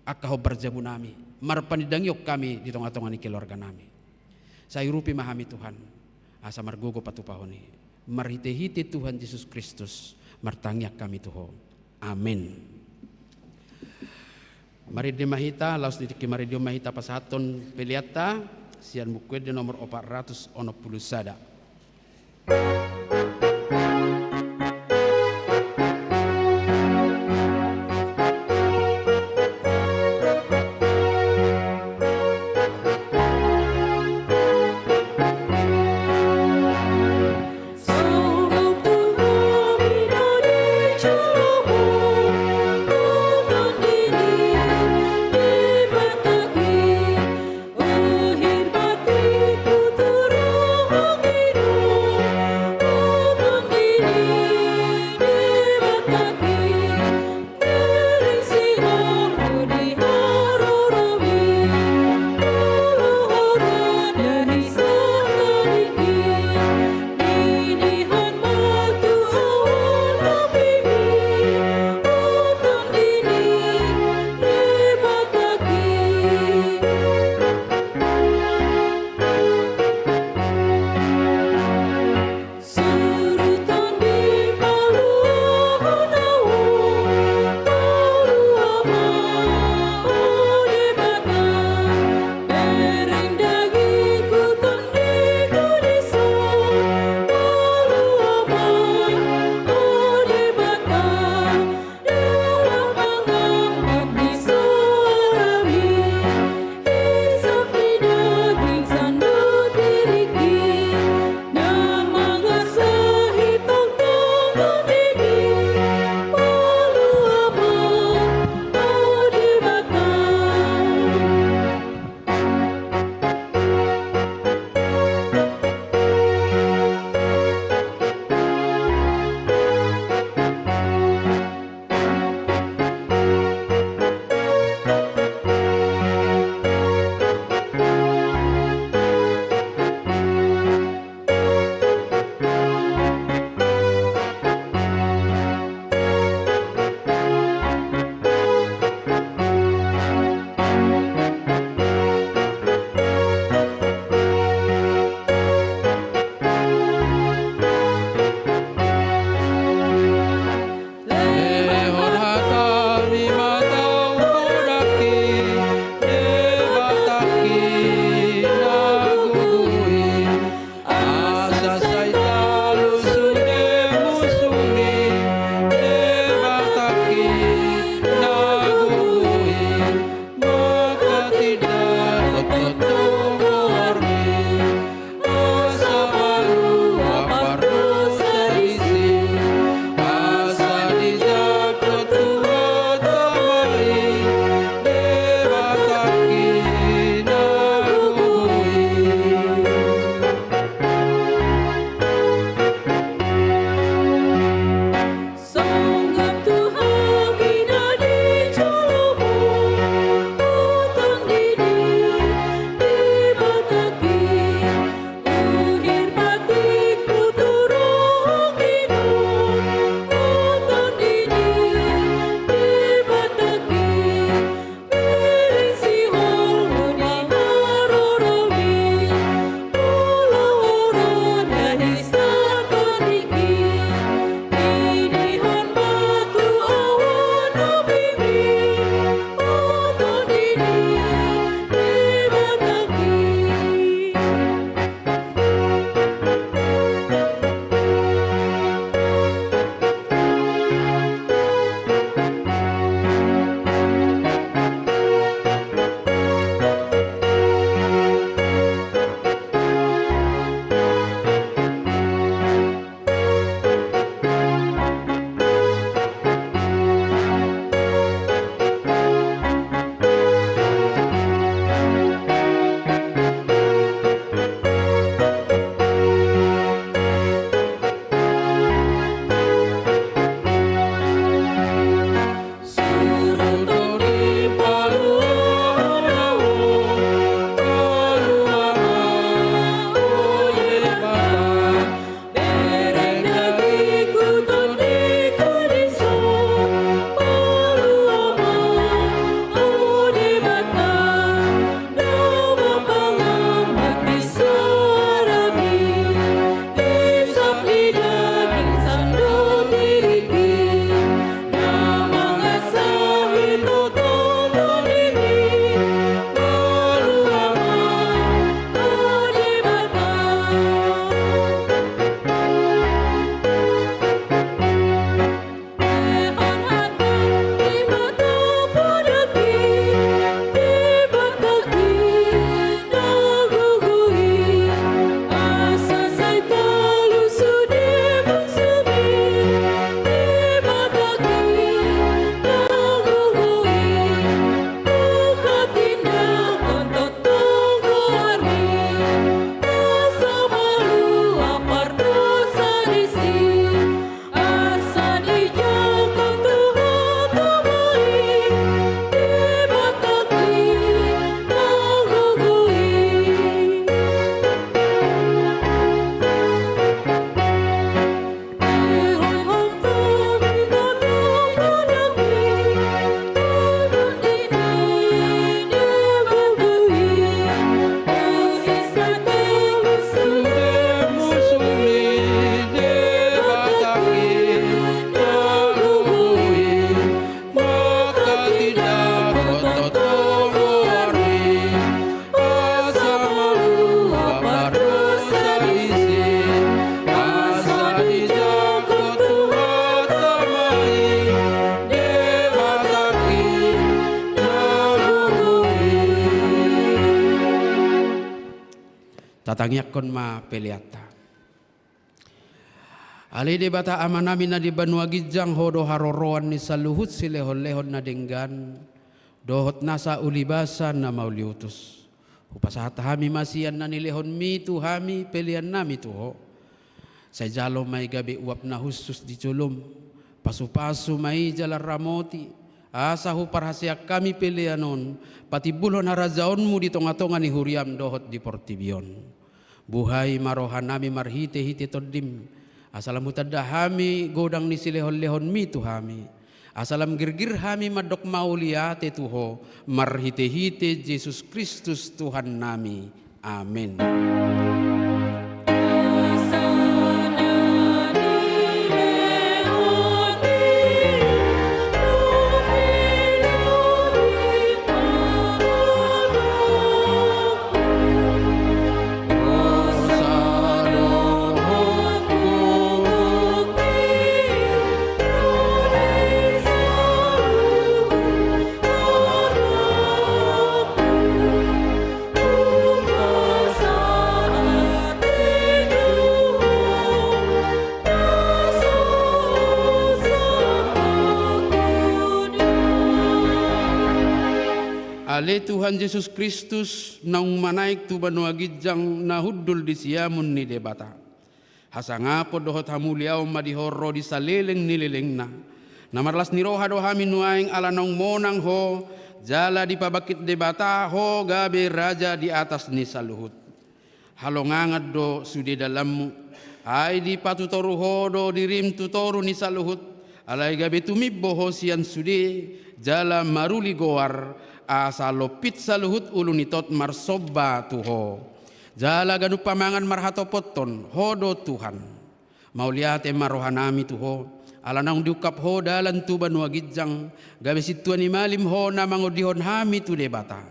akaho berjabu nami. Marpanidangiyok kami di tengah-tengah ni keluarga nami. Saya rupi mahami Tuhan. Asa margogo patupahoni. Marhite-hite Tuhan Yesus Kristus. Martangyak kami Tuhan. Amin. Mari di mahita, laus di mari di mahita pasaton peliata, sian buku di nomor 460 sada. Oh, tatangyakkon ma peliatta. Ali di bata amanami na di banua gijang hodo haroroan ni saluhut si lehon-lehon na denggan dohot nasa ulibasan na mauliutus. Upasahat hami masian na nilehon mi tu hami pelian nami tuho. Sa jalo may gabi uap na husus di culum. Pasu-pasu may jalar ramoti. Asa hu parhasyak kami pelianon. Pati bulon harazaon mu di tonga-tonga ni huriam dohot di portibion. Buhay marohan nami marhite-hite todim. Asalam hutadda hami godang ni silehon-lehon mi tu hami. Asalam girgir hami madok mauliate tuho. Marhite-hite Yesus Kristus Tuhan nami. Amin. Ale Tuhan Yesus Kristus naung manaik tu banua gijang nahudul di siamun ni debata. Hasangapo dohot hamuliaw madihorro di saleleng nileleng na. Namarlas ni roha do hami nuaing ala naung monang ho. Jala di pabakit debata ho gabe raja di atas ni saluhut. Halongangat do sude dalammu. Ay di patutoru ho do dirim tutoru ni saluhut. Alay gabe tumibbo ho sian sude. Jala maruli goar. Asa lopit saluhut ulunitot marsoba tuho. Jala ganu pamangan marhatopoton hodo Tuhan. Mauliate marohanami tuho. Alanang diukap ho dalan tu banua gijang. Gabe situan imalim ho na mangudihon hami tu debata.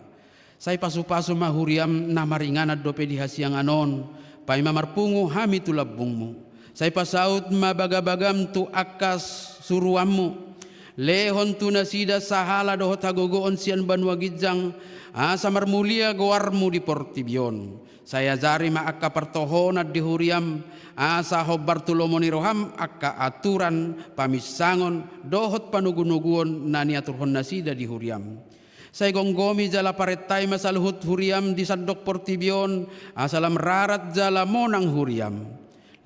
Say pasu-pasu mahuriam na maringanad dope di hasiang anon. Pai mamarpungu hami tu labungmu. Say pasaut mabagabagam tu akas suruammu. Lehon tu nasida sahala dohot hagogoon sian banua gijang. Asa marmulia goarmu di portibion. Saya jari ma akka partohonat di huriam. Asa hobar tulomoni roham akka aturan pamisangon dohot panugunuguon nani aturhon nasida di huriam. Saya gonggomi jala paretay masaluhut huriam di sadok portibion. Asalam rarat jala monang huriam.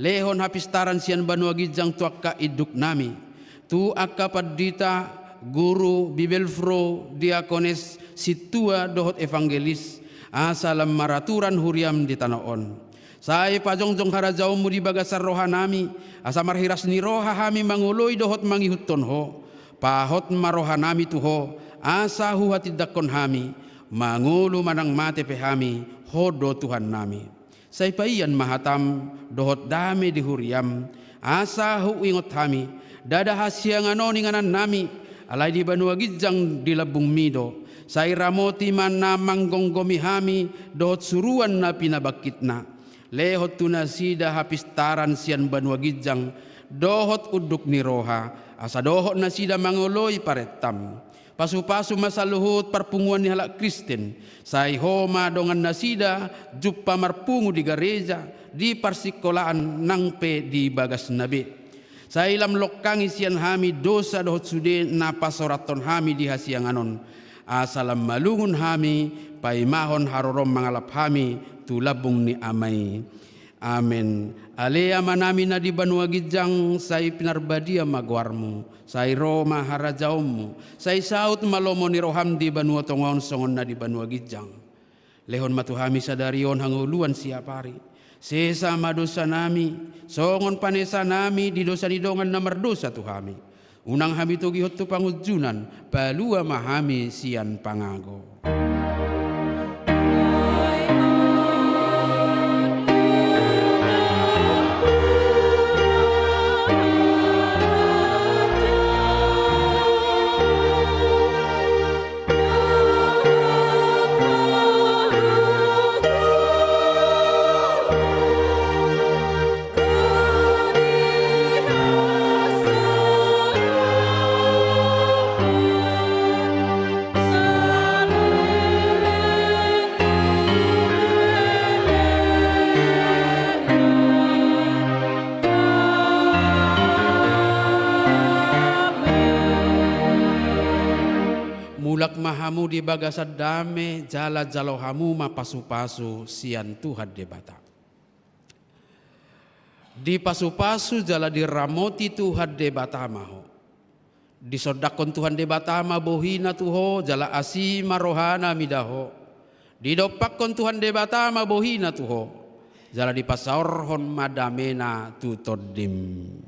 Lehon hapistaran sian banua gijang tu akka iduk nami. Tu akka padita guru bibelfro diakones situa dohot evangelis asalam maraturan huriam di tanaon. Saya pajongjong harajau mu di bagasar rohanami asa marhiras ni roha hami manguloy dohot mangihuton ho. Pahot marohanami tuho asa huhatidakon hami mangulu manang mate pehami hodo Tuhan nami. Saya paian mahatam dohot dame di huriam asa huingot hami. Dada hasia nganoning anan nami alay di banua gijang di labung mido. Say ramoti man na manggonggomi hami dohot suruan na pinabakitna. Lehot tunasida hapistaran sian banua gijang dohot uduk ni roha. Asa dohot nasida manguloy paretam. Pasu-pasu masaluhut parpunguan ni halak Kristen. Say homa dongan nasida juppa marpungu di gereja di parsikolaan nangpe di bagas nabi. Sa ilam lokang isian hami dosa dohot sude na pasoraton hami di hasiang anon. Asalam malungun hami paimahon harorom mangalap hami tulabung ni amay. Amen. Alea manami na di banua gijang say pinarbadia magwarmu. Say Roma harajaumu. Say saut malomo ni roham di banua tongon songon na di banua gijang. Lehon matuhami sadarion hanguluan siapari. Sesama dosa nami, songon panesa nami di dosa didongan na mardosa tu hami. Unang hami tu gihot tu pangujunan, palua mahami sian pangago. Mulak mahamu di bagasa dame jala jalohamu ma pasu-pasu sian Tuhan debata. Di pasu-pasu jala diramoti Tuhan debata maho. Disodakon Tuhan debata ma bohina tuho jala asima rohana midaho. Didopakon Tuhan debata ma bohina tuho jala dipasaorhon madamena tutodim.